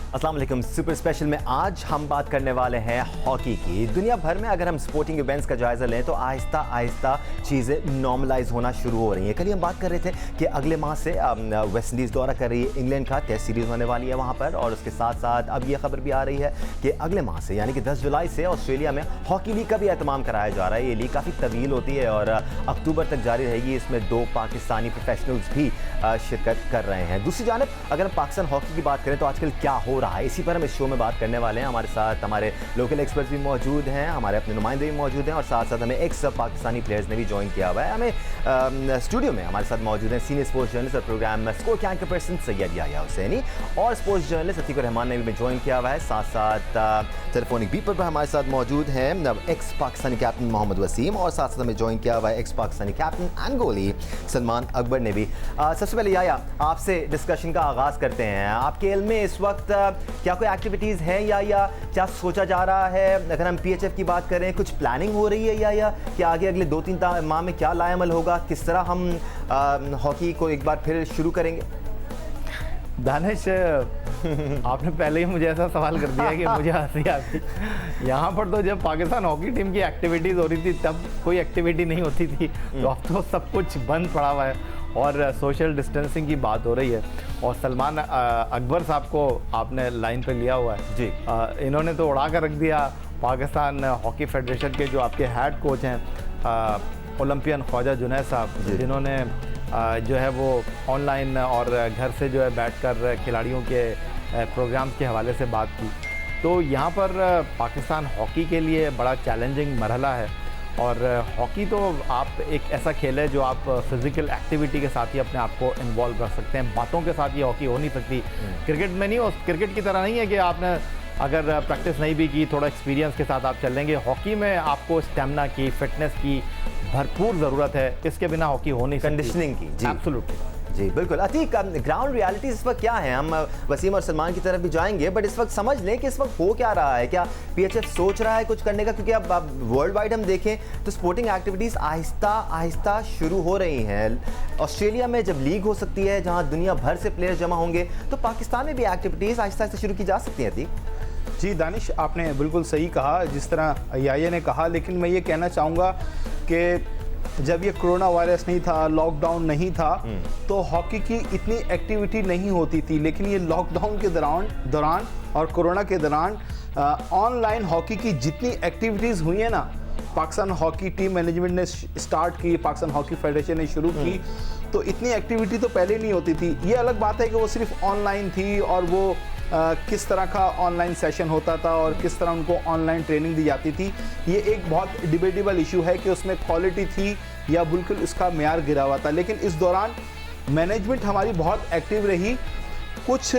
अस्सलाम वालेकुम। Super special में आज हम बात करने वाले हैं हॉकी की। दुनिया भर में अगर हम स्पोर्टिंग इवेंट्स का जायज़ा लें तो आहिस्ता आहिस्ता चीज़ें नॉर्मलाइज होना शुरू हो रही हैं। कल ही हम बात कर रहे थे कि अगले माह से वेस्ट इंडीज़ दौरा कर रही है इंग्लैंड का, टेस्ट सीरीज़ होने वाली है वहाँ पर, और उसके साथ साथ अब ये खबर भी आ रही है कि अगले माह से यानी कि 10 जुलाई से ऑस्ट्रेलिया में हॉकी लीग का भी एहतमाम कराया जा रहा है। ये लीग काफ़ी तवील होती है और अक्टूबर तक जारी रहेगी। इसमें 2 पाकिस्तानी प्रोफेशनल्स भी शिरकत कर रहे हैं। दूसरी जानब अगर हम पाकिस्तान हॉकी की बात करें तो आजकल क्या हो रहा है, इसी पर हम इस शो में बात करने वाले हैं। हमारे साथ हमारे लोकल एक्सपर्ट्स भी मौजूद हैं, हमारे अपने नुमाइंदे भी मौजूद हैं, और साथ साथ हमें एक्स पाकिस्तानी प्लेयर्स ने भी ज्वाइन किया हुआ है। हमें स्टूडियो में हमारे साथ मौजूद हैं सीनियर स्पोर्ट्स जर्नलिस्ट और प्रोग्राम स्कोर के एंकर पर्सन सैयद याह्या हुसैनी, और स्पोर्ट्स जर्नलिस्ट अतीक रहमान ने भी ज्वाइन किया हुआ है। साथ साथ टेलीफोनिक बीपर पर हमारे साथ मौजूद हैं एक्स पाकिस्तानी कैप्टन मोहम्मद वसीम, और साथ साथ हमें ज्वाइन किया हुआ है एक्स पाकिस्तानी कैप्टन एंड गोली सलमान अकबर ने भी। सबसे पहले याह्या, आपसे डिस्कशन का आगाज़ करते हैं। आपके इल्म में इस वक्त क्या कोई एक्टिविटीज़ हैं या क्या सोचा जा रहा है? अगर हम PHF की बात करें, कुछ प्लानिंग हो रही है या कि आगे अगले 2-3 माह में क्या लाएमल होगा? किस तरह हम हॉकी को एक बार फिर शुरू करेंगे? दानिश, आपने पहले ही मुझे ऐसा सवाल कर दिया कि मुझे हंसी आती। यहाँ पर तो जब पाकिस्तान हॉकी टीम की एक्टिविटीज़ हो रही थी तब कोई एक्टिविटी नहीं होती थी, तो अब तो सब कुछ बंद पड़ा हुआ है और सोशल डिस्टेंसिंग की बात हो रही है। और सलमान अकबर साहब को आपने लाइन पे लिया हुआ है जी। इन्होंने तो उड़ा कर रख दिया पाकिस्तान हॉकी फेडरेशन के जो आपके हेड कोच हैं ओलंपियन ख्वाजा जुनैद साहब, जिन्होंने जो है वो ऑनलाइन और घर से जो है बैठकर खिलाड़ियों के प्रोग्राम्स के हवाले से बात की। तो यहाँ पर पाकिस्तान हॉकी के लिए बड़ा चैलेंजिंग मरहला है। और हॉकी तो आप एक ऐसा खेल है जो आप फिज़िकल एक्टिविटी के साथ ही अपने आप को इन्वॉल्व रख सकते हैं, बातों के साथ ये हॉकी हो नहीं सकती। क्रिकेट में नहीं हो, क्रिकेट की तरह नहीं है कि आपने अगर प्रैक्टिस नहीं भी की, थोड़ा एक्सपीरियंस के साथ आप चल लेंगे। हॉकी में आपको स्टेमिना की, फिटनेस की भरपूर ज़रूरत है, इसके बिना हॉकी हो नहीं सकती। कंडीशनिंग की। जी एब्सोल्युटली जी, बिल्कुल। अतीक, ग्राउंड रियलिटीज़ इस वक्त क्या है? हम वसीम और सलमान की तरफ भी जाएंगे, बट इस वक्त समझ लें कि इस वक्त हो क्या रहा है। क्या PHF सोच रहा है कुछ करने का? क्योंकि अब वर्ल्ड वाइड हम देखें तो स्पोर्टिंग एक्टिविटीज़ आहिस्ता आहिस्ता शुरू हो रही हैं। ऑस्ट्रेलिया में जब लीग हो सकती है जहाँ दुनिया भर से प्लेयर्स जमा होंगे, तो पाकिस्तान में भी एक्टिविटीज़ आहिस्ता आहिस्ता शुरू की जा सकती हैं। अतीक जी, दानिश आपने बिल्कुल सही कहा जिस तरह याह्या ने कहा, लेकिन मैं ये कहना चाहूँगा कि जब ये कोरोना वायरस नहीं था, लॉकडाउन नहीं था, तो हॉकी की इतनी एक्टिविटी नहीं होती थी। लेकिन ये लॉकडाउन के दौरान और कोरोना के दौरान ऑनलाइन हॉकी की जितनी एक्टिविटीज़ हुई है ना, पाकिस्तान हॉकी टीम मैनेजमेंट ने स्टार्ट की, पाकिस्तान हॉकी फेडरेशन ने शुरू की, तो इतनी एक्टिविटी तो पहले नहीं होती थी। ये अलग बात है कि वो सिर्फ ऑनलाइन थी और वो किस तरह का ऑनलाइन सेशन होता था और किस तरह उनको ऑनलाइन ट्रेनिंग दी जाती थी, ये एक बहुत डिबेटेबल इशू है कि उसमें क्वालिटी थी या बिल्कुल उसका मेयार गिरा हुआ था। लेकिन इस दौरान मैनेजमेंट हमारी बहुत एक्टिव रही। कुछ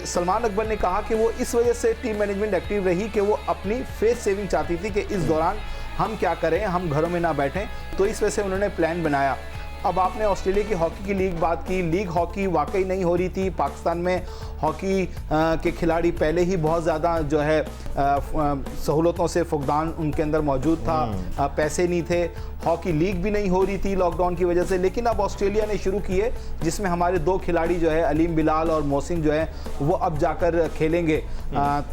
सलमान अकबर ने कहा कि वो इस वजह से टीम मैनेजमेंट एक्टिव रही कि वो अपनी फेस सेविंग चाहती थी कि इस दौरान हम क्या करें, हम घरों में ना बैठें, तो इस वजह से उन्होंने प्लान बनाया। अब आपने ऑस्ट्रेलिया की हॉकी की लीग बात की, लीग हॉकी वाकई नहीं हो रही थी। पाकिस्तान में हॉकी के खिलाड़ी पहले ही बहुत ज़्यादा जो है सहूलतों से फुकदान उनके अंदर मौजूद था, पैसे नहीं थे, हॉकी लीग भी नहीं हो रही थी लॉकडाउन की वजह से। लेकिन अब ऑस्ट्रेलिया ने शुरू की है, जिसमें हमारे 2 खिलाड़ी जो है अलीम बिलाल और मोहसिन जो है वो अब जाकर खेलेंगे।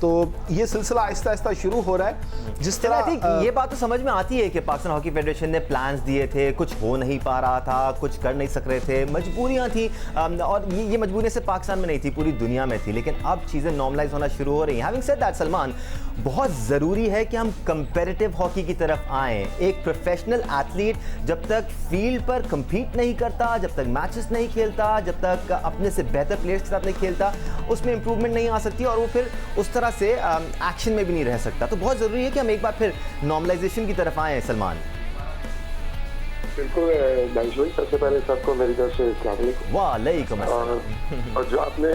तो ये सिलसिला आहिस्ता आहिस्ता शुरू हो रहा है। जिस तरह ये बात तो समझ में आती है कि पाकिस्तान हॉकी फेडरेशन ने प्लान्स दिए थे, कुछ हो नहीं पा रहा था, कुछ कर नहीं सक रहे थे, मजबूरियां थी, और ये मजबूरियां सिर्फ पाकिस्तान में नहीं थी, पूरी दुनिया में थी। लेकिन अब चीज़ें नॉर्मलाइज होना शुरू हो रही हैं। हैविंग सेड दैट सलमान, बहुत ज़रूरी है कि हम कंपेरेटिव हॉकी की तरफ आएँ। एक प्रोफेशनल एथलीट जब तक फील्ड पर कम्पीट नहीं करता, जब तक मैचेस नहीं खेलता, जब तक अपने से बेहतर प्लेयर्स के साथ नहीं खेलता, उसमें इंप्रूवमेंट नहीं आ सकती और वो फिर उस तरह से एक्शन में भी नहीं रह सकता। तो बहुत ज़रूरी है कि हम एक बार फिर नॉर्मलाइजेशन की तरफ आएँ। सलमान बिल्कुल दानिश, सबसे पहले सबको मेरी तरफ से वालेकुम अस्सलाम। और जो आपने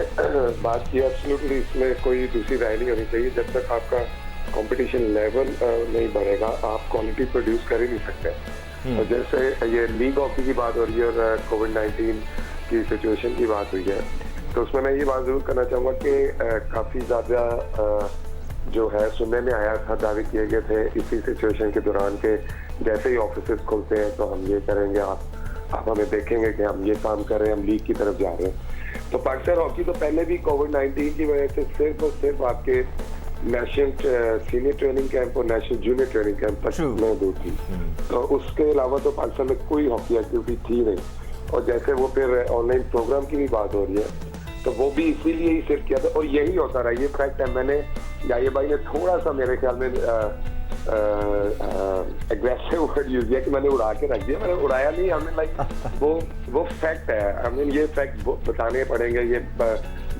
बात की एब्सोल्युटली, इसमें कोई दूसरी राय नहीं होनी चाहिए। जब तक आपका कंपटीशन लेवल नहीं बढ़ेगा, आप क्वालिटी प्रोड्यूस कर ही नहीं सकते। और जैसे ये लीग हॉकी की बात हो रही है और कोविड-19 की सिचुएशन की बात हुई है, तो उसमें मैं ये बात ज़रूर करना चाहूँगा कि काफ़ी ज़्यादा जो है सुनने में आया था, दावे किए गए थे इसी सिचुएशन के दौरान के जैसे ही ऑफिसेज खुलते हैं तो हम ये करेंगे, आप हमें देखेंगे कि हम ये काम कर रहे हैं, हम लीग की तरफ जा रहे हैं। तो पाकिस्तान हॉकी तो पहले भी कोविड-19 की वजह से सिर्फ और सिर्फ आपके नेशनल सीनियर ट्रेनिंग कैंप और नेशनल जूनियर ट्रेनिंग कैंप तक महदूद थी। तो उसके अलावा तो पाकिस्तान में कोई हॉकी एक्टिविटी थी नहीं। और जैसे वो फिर ऑनलाइन प्रोग्राम की भी बात हो रही है, तो वो भी इसीलिए ही सिर्फ किया था और यही होता रहा। ये फैक्ट है, मैंने याये भाई ने थोड़ा सा मेरे ख्याल में एग्रेसिव वर्ड यूज किया कि मैंने उड़ा के रख दिया। मैंने उड़ाया नहीं, हमें लाइक वो फैक्ट है। आई मीन ये फैक्ट बताने पड़ेंगे, ये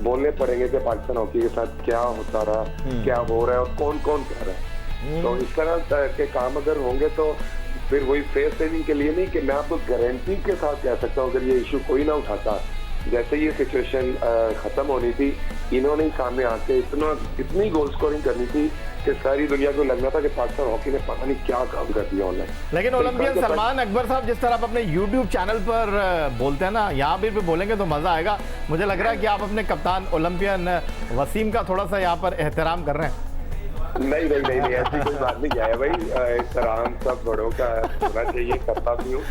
बोलने पड़ेंगे कि पाकिस्तान हॉकी के साथ क्या होता रहा, क्या हो रहा है और कौन कौन कर रहा है। तो इस तरह के काम अगर होंगे तो फिर वही फेस सेविंग के लिए नहीं कि मैं आपको गारंटी के साथ कह सकता हूँ अगर ये इशू कोई ना उठाता, जैसे ये सिचुएशन खत्म होनी थी, इन्होंने ही सामने आके इतनी गोल स्कोरिंग करनी थी कि सारी दुनिया को लगना था कि पाकिस्तान हॉकी ने पता नहीं क्या काम कर दिया ऑनलाइन। लेकिन ओलंपियन सलमान अकबर साहब, जिस तरह आप अपने YouTube चैनल पर बोलते हैं ना, यहाँ भी बोलेंगे तो मजा आएगा। मुझे लग रहा है कि आप अपने कप्तान ओलंपियन वसीम का थोड़ा सा यहाँ पर एहतराम कर रहे हैं। नहीं, ऐसी कोई बात नहीं है भाई। एहतराम सब बड़ों का होना चाहिए, करता भी हूँ।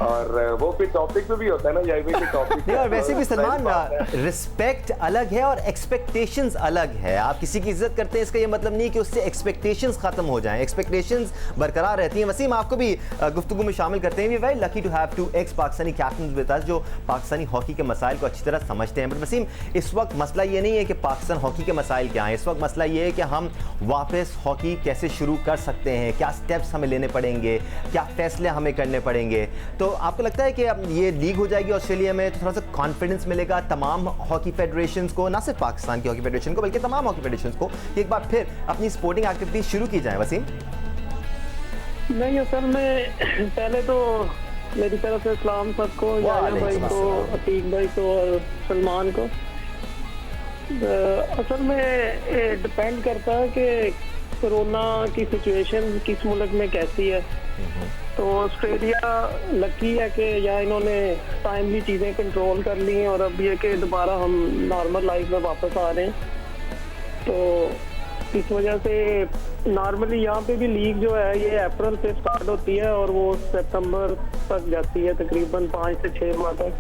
और वो फिर टॉपिक पे भी होता है ना, यही भाई के टॉपिक नहीं, और वैसे भी सलमान, रिस्पेक्ट अलग है और एक्सपेक्टेशंस अलग है। आप किसी की इज्जत करते हैं, इसका ये मतलब नहीं कि उससे एक्सपेक्टेशंस खत्म हो जाएं। एक्सपेक्टेशंस बरकरार रहती हैं। वसीम, आपको भी गुफ्तगू में शामिल करते हैं। We very lucky to have 2 ex Pakistani captain with us जो पाकिस्तानी हॉकी के मसाइल को अच्छी तरह समझते हैं। बट वसीम, इस वक्त मसला ये नहीं है कि पाकिस्तान हॉकी के मसाइल क्या हैं। इस वक्त मसला ये है कि हम वापस हॉकी कैसे शुरू कर सकते हैं, क्या स्टेप्स हमें लेने पड़ेंगे, क्या फैसले हमें करने पड़ेंगे। तो आपको लगता है कि अब ये लीग हो जाएगी ऑस्ट्रेलिया में तो थोड़ा सा कॉन्फिडेंस मिलेगा तमाम हॉकी फेडरेशंस को, ना सिर्फ पाकिस्तान की हॉकी फेडरेशन को बल्कि तमाम हॉकी फेडरेशंस को, कि एक बार फिर अपनी स्पोर्टिंग एक्टिविटीज शुरू की जाए? वसीम, नहीं, असल में पहले तो मेरी तरफ से सलाम सबको, याया भाई को, अतीक भाई को और सलमान को। असल में डिपेंड करता है कि कोरोना की सिचुएशन किस मुल्क में कैसी है। तो ऑस्ट्रेलिया लकी है कि यहाँ इन्होंने टाइमली चीज़ें कंट्रोल कर ली हैं और अब ये कि दोबारा हम नॉर्मल लाइफ में वापस आ रहे हैं। तो इस वजह से नॉर्मली यहाँ पे भी लीग जो है ये अप्रैल से स्टार्ट होती है और वो सितंबर तक जाती है, तकरीबन 5 से 6 माह तक।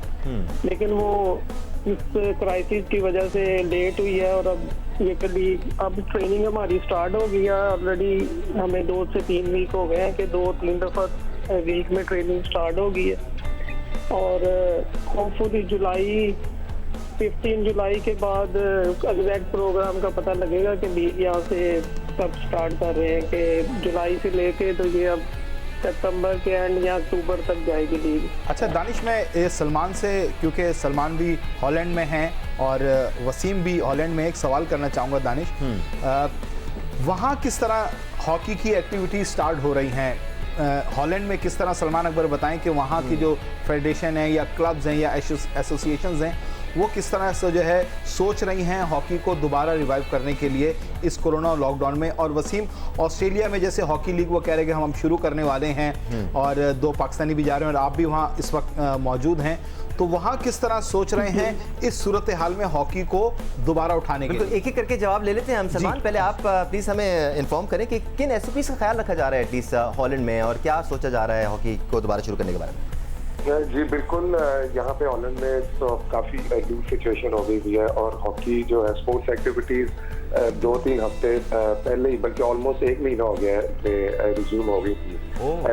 लेकिन वो इस क्राइसिस की वजह से लेट हुई है और अब ये कभी अब ट्रेनिंग हमारी स्टार्ट हो गई है ऑलरेडी। हमें 2 से 3 वीक हो गए हैं कि 2-3 दफ़ा वीक में ट्रेनिंग स्टार्ट हो गई है। और होपफुली 15 जुलाई के बाद एग्जैक्ट प्रोग्राम का पता लगेगा कि लीग यहाँ से कब स्टार्ट कर रहे हैं, कि जुलाई से लेके तो ये अब सितंबर के एंड या अक्टूबर तक जाएगी लीग। अच्छा दानिश, मैं सलमान से, क्योंकि सलमान भी हॉलैंड में हैं और वसीम भी हॉलैंड में, एक सवाल करना चाहूँगा दानिश। वहाँ किस तरह हॉकी की एक्टिविटी स्टार्ट हो रही हैं? हॉलैंड में किस तरह, सलमान अकबर बताएं कि वहाँ की जो फेडरेशन है या क्लब्स हैं या एसोसिएशंस हैं वो किस तरह से जो है सोच रही हैं हॉकी को दोबारा रिवाइव करने के लिए इस कोरोना लॉकडाउन में। और वसीम, ऑस्ट्रेलिया में जैसे हॉकी लीग वो कह रहे हैं कि हम शुरू करने वाले हैं और 2 पाकिस्तानी भी जा रहे हैं और आप भी वहाँ इस वक्त मौजूद हैं, तो वहाँ किस तरह सोच रहे हैं इस सूरत हाल में हॉकी को दोबारा उठाने के लिए? एक एक करके जवाब ले लेते हैं हम। सलमान, पहले आप प्लीज हमें इन्फॉर्म करें कि किन एसओपीज का ख्याल रखा जा रहा है एटलीस्ट हॉलैंड में, और क्या सोचा जा रहा है हॉकी को दोबारा शुरू करने के बारे में? जी बिल्कुल, यहाँ पे हॉलैंड में तो काफ़ी लूज सिचुएशन हो गई हुई है और हॉकी जो है स्पोर्ट्स एक्टिविटीज़ 2-3 हफ्ते पहले ही, बल्कि ऑलमोस्ट 1 महीना हो गया है कि रिज्यूम हो गई थी।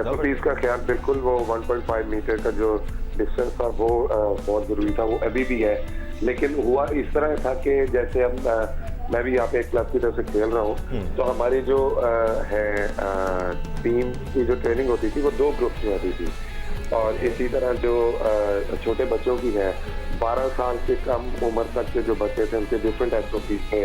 एसओपीज़ का ख्याल बिल्कुल, वो 1.5 मीटर का जो डिस्टेंस था वो बहुत ज़रूरी था, वो अभी भी है। लेकिन हुआ इस तरह था कि जैसे अब मैं भी यहाँ पे एक क्लब की तरफ से खेल रहा हूँ, तो हमारी जो है टीम की जो ट्रेनिंग होती थी वो 2 ग्रुप्स में होती थी। और इसी तरह जो छोटे बच्चों की है, 12 साल से कम उम्र तक के जो बच्चे थे उनके डिफरेंट एसओपीज थे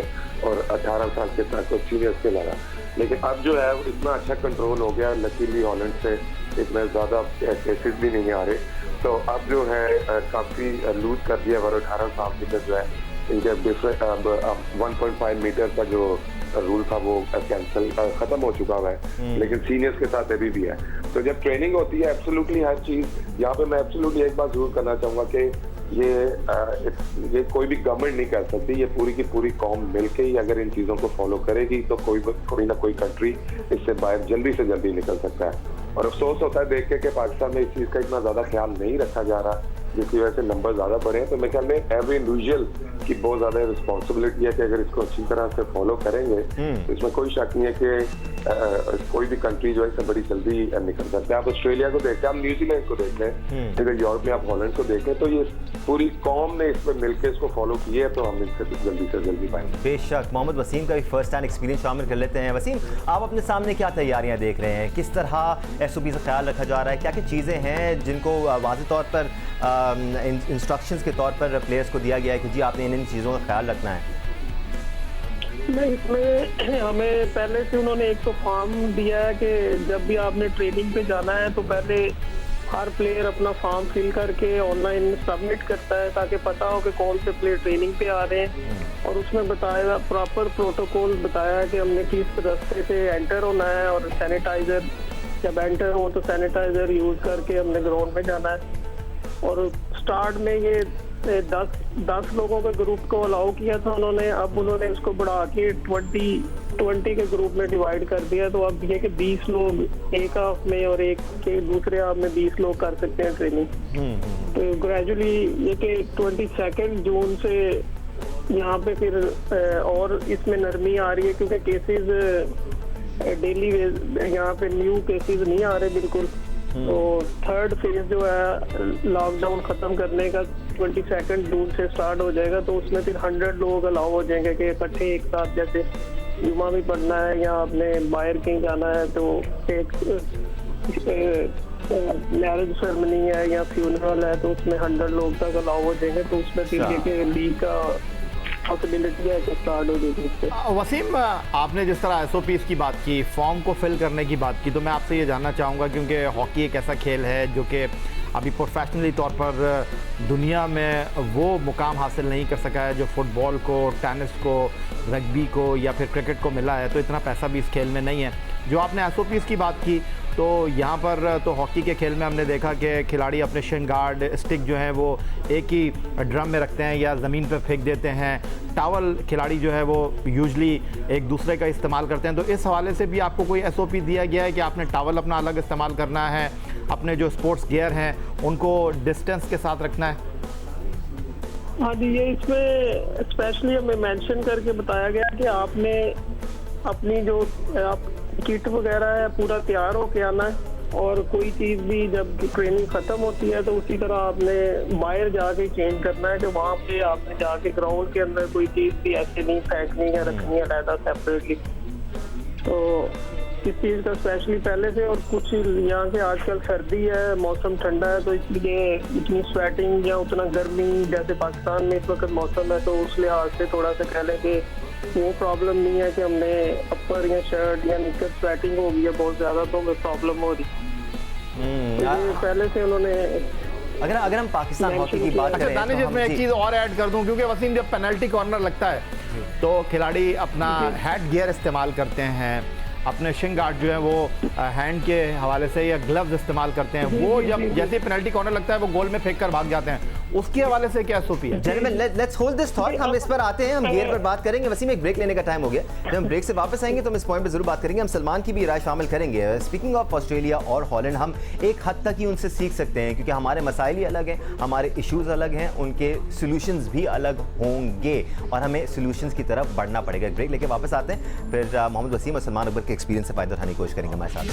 और 18 साल के तक तो सीनियर्स के लगा। लेकिन अब जो है वो इतना अच्छा कंट्रोल हो गया, लकीली हॉलैंड से इतने ज़्यादा केसेस भी नहीं आ रहे। तो अब जो है काफ़ी लूज कर दिया, 18 साल के तक जो है इनके डिफरेंट 1.5 मीटर का जो रूल था वो कैंसिल खत्म हो चुका हुआ है, लेकिन सीनियर्स के साथ अभी भी है। तो जब ट्रेनिंग होती है एब्सोल्युटली हर चीज़, यहाँ पे मैं एब्सोल्युटली एक बात जरूर करना चाहूँगा कि ये कोई भी गवर्नमेंट नहीं कर सकती, ये पूरी की पूरी कौम मिलके ही अगर इन चीज़ों को फॉलो करेगी तो कोई ना कोई कंट्री इससे बाहर जल्दी से जल्दी निकल सकता है। और अफसोस होता है देख के कि पाकिस्तान में इस चीज़ का इतना ज़्यादा ख्याल नहीं रखा जा रहा। जिसकी वजह से नंबर ज़्यादा बढ़े हैं। तो मेरे ख्याल में एवरी इंडिविजुअल की बहुत ज़्यादा रिस्पॉन्सिबिलिटी है कि अगर इसको अच्छी तरह से फॉलो करेंगे तो इसमें कोई शक नहीं है कि कोई भी कंट्री जो है इससे बड़ी जल्दी निकल सकते हैं। आप ऑस्ट्रेलिया को देखते हैं, आप न्यूजीलैंड को देखते हैं, अगर यूरोप में आप हॉलैंड को देखें, तो ये पूरी कौम ने इसमें मिलकर इसको फॉलो किया है, तो हम इससे जल्दी से जल्दी पाएंगे। बेशक। मोहम्मद वसीम का भी फर्स्ट हैंड एक्सपीरियंस शामिल कर लेते हैं। वसीम, आप अपने सामने क्या तैयारियां देख रहे हैं, किस तरह SOP का ख्याल रखा जा रहा है, क्या क्या चीज़ें हैं जिनको वाज़ेह तौर पर इंस्ट्रक्शंस के तौर पर प्लेयर्स को दिया गया है कि जी आपने इन चीज़ों का ख्याल रखना है? नहीं, इसमें हमें पहले से उन्होंने एक तो फॉर्म दिया है कि जब भी आपने ट्रेनिंग पे जाना है तो पहले हर प्लेयर अपना फॉर्म फिल करके ऑनलाइन सबमिट करता है ताकि पता हो कि कौन से प्लेयर ट्रेनिंग पे आ रहे हैं। और उसमें बताया, प्रॉपर प्रोटोकॉल बताया है कि हमने किस रास्ते से एंटर होना है और सैनिटाइजर, जब एंटर हो तो सैनिटाइजर यूज़ करके हमने ग्राउंड में जाना है। और स्टार्ट में ये 10 लोगों के ग्रुप को अलाउ किया था उन्होंने, अब उन्होंने इसको बढ़ा के 20 के ग्रुप में डिवाइड कर दिया। तो अब ये कि 20 लोग एक हाफ में और एक के दूसरे हाफ में 20 लोग कर सकते हैं ट्रेनिंग। तो ग्रेजुअली ये कि 22 जून से यहाँ पे फिर और इसमें नरमी आ रही है, क्योंकि केसेस डेली यहाँ पे न्यू केसेस नहीं आ रहे बिल्कुल। तो थर्ड फेज जो है लॉकडाउन खत्म करने का 22 जून से स्टार्ट हो जाएगा। तो उसमें फिर 100 लोग अलाउ हो जाएंगे कि इकट्ठे एक साथ, जैसे जुमा भी पढ़ना है या आपने बाहर कहीं जाना है तो एक मैरिज सेरेमनी है या फ्यूनरल है तो उसमें 100 लोग तक अलाउ हो जाएंगे। तो उसमें फिर ये लीग का पॉसिबिलिटी है कि स्टार्ट हो जाएगी। वसीम, आपने जिस तरह SOPs की बात की, फॉर्म को फिल करने की बात की, तो मैं आपसे ये जानना चाहूँगा, क्योंकि हॉकी एक ऐसा खेल है जो कि अभी प्रोफेशनली तौर पर दुनिया में वो मुकाम हासिल नहीं कर सका है जो फुटबॉल को, टेनिस को, रग्बी को या फिर क्रिकेट को मिला है। तो इतना पैसा भी इस खेल में नहीं है। जो आपने SOPs की बात की, तो यहाँ पर तो हॉकी के खेल में हमने देखा कि खिलाड़ी अपने शिन गार्ड, स्टिक जो है वो एक ही ड्रम में रखते हैं या ज़मीन पर फेंक देते हैं। टावल खिलाड़ी जो है वो यूजली एक दूसरे का इस्तेमाल करते हैं। तो इस हवाले से भी आपको कोई SOP दिया गया है कि आपने टावल अपना अलग इस्तेमाल करना है, अपने जो स्पोर्ट्स गियर हैं उनको डिस्टेंस के साथ रखना है? हाँ जी, ये इसमें स्पेशली हमें मेंशन करके बताया गया कि आपने अपनी जो आप किट वगैरह है पूरा तैयार होके आना है। और कोई चीज़ भी जब ट्रेनिंग ख़त्म होती है तो उसी तरह आपने बाहर जाके चेंज करना है कि वहाँ पे आपने जाके ग्राउंड के अंदर कोई चीज़ भी ऐसे नहीं फेंकनी है, रखनी है अलग सेपरेटली। तो इस चीज़ का स्पेशली पहले से, और कुछ यहाँ के आजकल सर्दी है, मौसम ठंडा है, तो इसलिए इतनी स्वेटिंग या उतना गर्मी जैसे पाकिस्तान में इस वक्त मौसम है, तो उस लिहाज से थोड़ा सा कह लें कि वो प्रॉब्लम नहीं है कि हमने अपर या शर्ट या निकर स्वेटिंग हो गई है बहुत ज़्यादा तो हमें प्रॉब्लम हो रही। तो ये पहले से उन्होंने, अगर हम पाकिस्तान हॉकी की बात करें, दानिश, तो इसमें एक चीज़ और ऐड कर दूं, क्योंकि वसीम, जब पेनल्टी कॉर्नर लगता है तो खिलाड़ी अपना हेड गियर इस्तेमाल करते हैं, अपने शिन गार्ड जो है वो हैंड के हवाले से या ग्लव्स इस्तेमाल करते हैं। वो जब जैसे पेनल्टी कॉर्नर लगता है वो गोल में फेंक कर भाग जाते हैं। उसके हवाले से क्या SOP है? Gentleman, let's hold this thought. हम इस पर आते हैं, हम गियर पर बात करेंगे। वसीम, एक ब्रेक लेने का टाइम हो गया। जब हम ब्रेक से वापस आएंगे तो हम इस पॉइंट पर जरूर बात करेंगे। हम सलमान की भी राय शामिल करेंगे। स्पीकिंग ऑफ ऑस्ट्रेलिया और हॉलैंड, हम एक हद तक ही उनसे सीख सकते हैं क्योंकि हमारे मसाइल ही अलग हैं, हमारे इश्यूज अलग हैं, उनके सोल्यूशंस भी अलग होंगे और हमें सोल्यूशंस की तरफ बढ़ना पड़ेगा। ब्रेक लेके वापस आते हैं, फिर मोहम्मद वसीम और सलमान अकबर के एक्सपीरियंस से फायदा उठाने की कोशिश करेंगे हमारे साथ।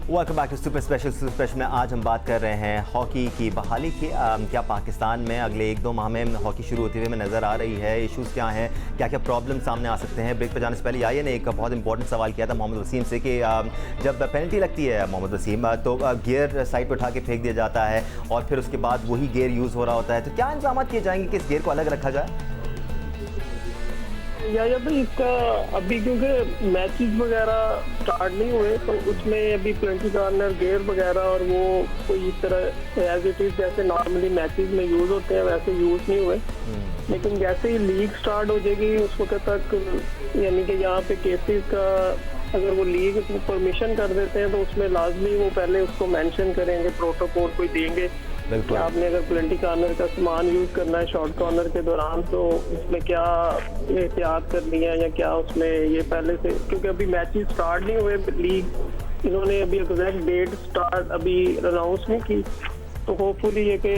Welcome back to super special में आज हम बात कर रहे हैं हॉकी की बहाली की। क्या पाकिस्तान में अगले 1-2 माह में हॉकी शुरू होती हुई हमें नज़र आ रही है? इश्यूज़ क्या हैं, क्या क्या प्रॉब्लम सामने आ सकते हैं? ब्रेक पर जाने से पहले आइए ने एक बहुत इंपॉर्टेंट सवाल किया था मोहम्मद वसीम से कि जब पेनल्टी लगती है मोहम्मद वसीम तो गियर साइड पर उठा के फेंक दिया जाता है और फिर उसके बाद वही गियर यूज़ हो रहा होता है, तो क्या इंतजाम किए जाएंगे कि इस गियर को अलग रखा जाए? या भाई इसका अभी क्योंकि मैचेस वगैरह स्टार्ट नहीं हुए तो उसमें अभी पेनल्टी कॉर्नर गियर वगैरह और वो कोई इस तरह एज इट इज जैसे नॉर्मली मैचेस में यूज़ होते हैं वैसे यूज़ नहीं हुए। लेकिन जैसे ही लीग स्टार्ट हो जाएगी उस वक्त तक, यानी कि यहाँ पे केसेस का अगर वो लीग परमिशन कर देते हैं तो उसमें लाजमी वो पहले उसको मेंशन करेंगे, प्रोटोकॉल कोई देंगे कि आपने अगर पेनल्टी कॉर्नर का सामान यूज़ करना है शॉर्ट कॉर्नर के दौरान तो उसमें क्या एहतियात करनी है या क्या उसमें ये पहले से, क्योंकि अभी मैचेस स्टार्ट नहीं हुए लीग इन्होंने अभी एग्जैक्ट डेट स्टार्ट अभी अनाउंस नहीं की, तो होपफुली ये कि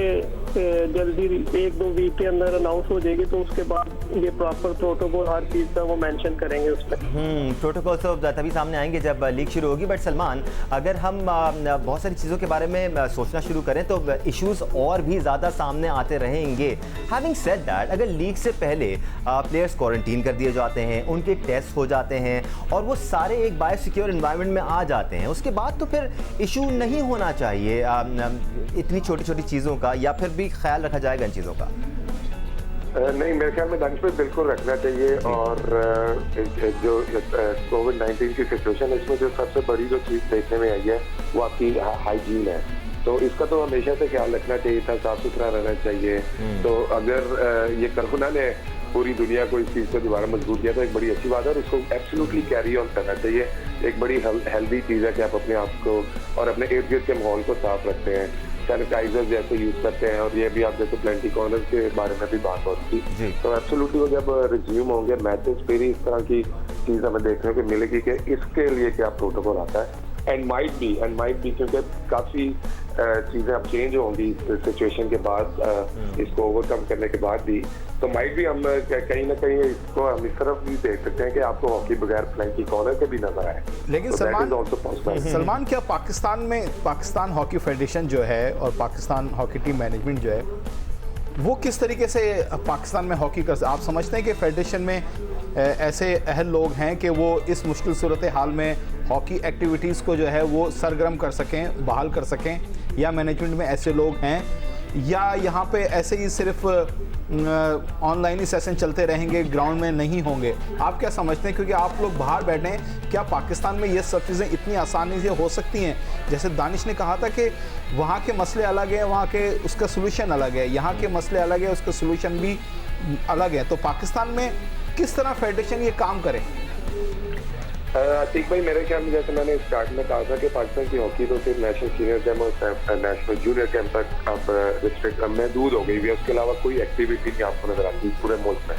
जल्दी 1-2 वीक के अंदर अनाउंस हो जाएगी, तो उसके बाद ये प्रॉपर प्रोटोकॉल हर चीज़ का वो मेंशन करेंगे उसमें। प्रोटोकॉल तो तभी सामने आएंगे जब लीग शुरू होगी। बट सलमान, अगर हम बहुत सारी चीज़ों के बारे में सोचना शुरू करें तो इश्यूज और भी ज़्यादा सामने आते रहेंगे। हैविंग सेड दैट, अगर लीग से पहले प्लेयर्स क्वारंटीन कर दिए जाते हैं, उनके टेस्ट हो जाते हैं और वो सारे एक बायोसिक्योर एनवायरनमेंट में आ जाते हैं, उसके बाद तो फिर इशू नहीं होना चाहिए इतनी छोटी छोटी चीज़ों का, या फिर भी ख्याल रखा जाएगा इन चीज़ों का? नहीं, मेरे ख्याल में दानिश पे बिल्कुल रखना चाहिए। और जो कोविड-19 की सिचुएशन है, इसमें जो सबसे बड़ी जो चीज़ देखने में आई है वो आपकी हाइजीन है। तो इसका तो हमेशा से ख्याल रखना चाहिए था, साफ सुथरा रहना चाहिए। तो अगर ये कोरोना ने पूरी दुनिया को इस चीज़ को दोबारा मजबूत किया तो एक बड़ी अच्छी बात है और इसको एब्सोल्युटली कैरी ऑन करना चाहिए। एक बड़ी हेल्दी चीज़ है कि आप अपने आप को और अपने इर्द गिर्द के माहौल को साफ रखते हैं, सैनिटाइजर जैसे यूज करते हैं। और ये भी आप जैसे प्लेंटी कॉर्नर के बारे में भी बात होती थी, तो एब्सोल्युटली वो जब रिज्यूम होंगे मैचेस फिर इस तरह की चीज़ हमें देखने को मिलेगी कि इसके लिए क्या प्रोटोकॉल आता है। एंड माइट बी क्योंकि काफ़ी चीज़ें अब चेंज होंगी इस सिचुएशन के बाद, इसको ओवरकम करने के बाद भी, तो माइट भी हम कहीं ना कहीं इसको हम इस तरफ भी देख सकते हैं कि आपको हॉकी बगैर फ्लैंकी कॉर्नर के भी नजर आए। लेकिन सलमान क्या पाकिस्तान हॉकी फेडरेशन जो है और पाकिस्तान हॉकी टीम मैनेजमेंट जो है वो किस तरीके से पाकिस्तान में हॉकी कर, आप समझते हैं कि फेडरेशन में ऐसे अहल लोग हैं कि वो इस मुश्किल सूरत हाल में हॉकी एक्टिविटीज़ को जो है वो सरगर्म कर सकें, बहाल कर सकें, या मैनेजमेंट में ऐसे लोग हैं, या यहाँ पे ऐसे ही सिर्फ ऑनलाइन ही सेशन चलते रहेंगे, ग्राउंड में नहीं होंगे? आप क्या समझते हैं, क्योंकि आप लोग बाहर बैठे हैं, क्या पाकिस्तान में ये सब चीज़ें इतनी आसानी से हो सकती हैं? जैसे दानिश ने कहा था कि वहाँ के मसले अलग हैं, वहाँ के उसका सोल्यूशन अलग है, यहाँ के मसले अलग है, उसका सोल्यूशन भी अलग है। तो पाकिस्तान में किस तरह फेडरेशन ये काम करे? ठीक भाई, मेरे ख्याल में जैसे मैंने स्टार्ट में कहा था कि पाकिस्तान की हॉकी तो सिर्फ नेशनल सीनियर कैंप और नेशनल जूनियर कैंप तक अब रिस्ट्रिक्ट महदूद हो गई है। उसके अलावा कोई एक्टिविटी नहीं आपको नजर आती पूरे मुल्क में।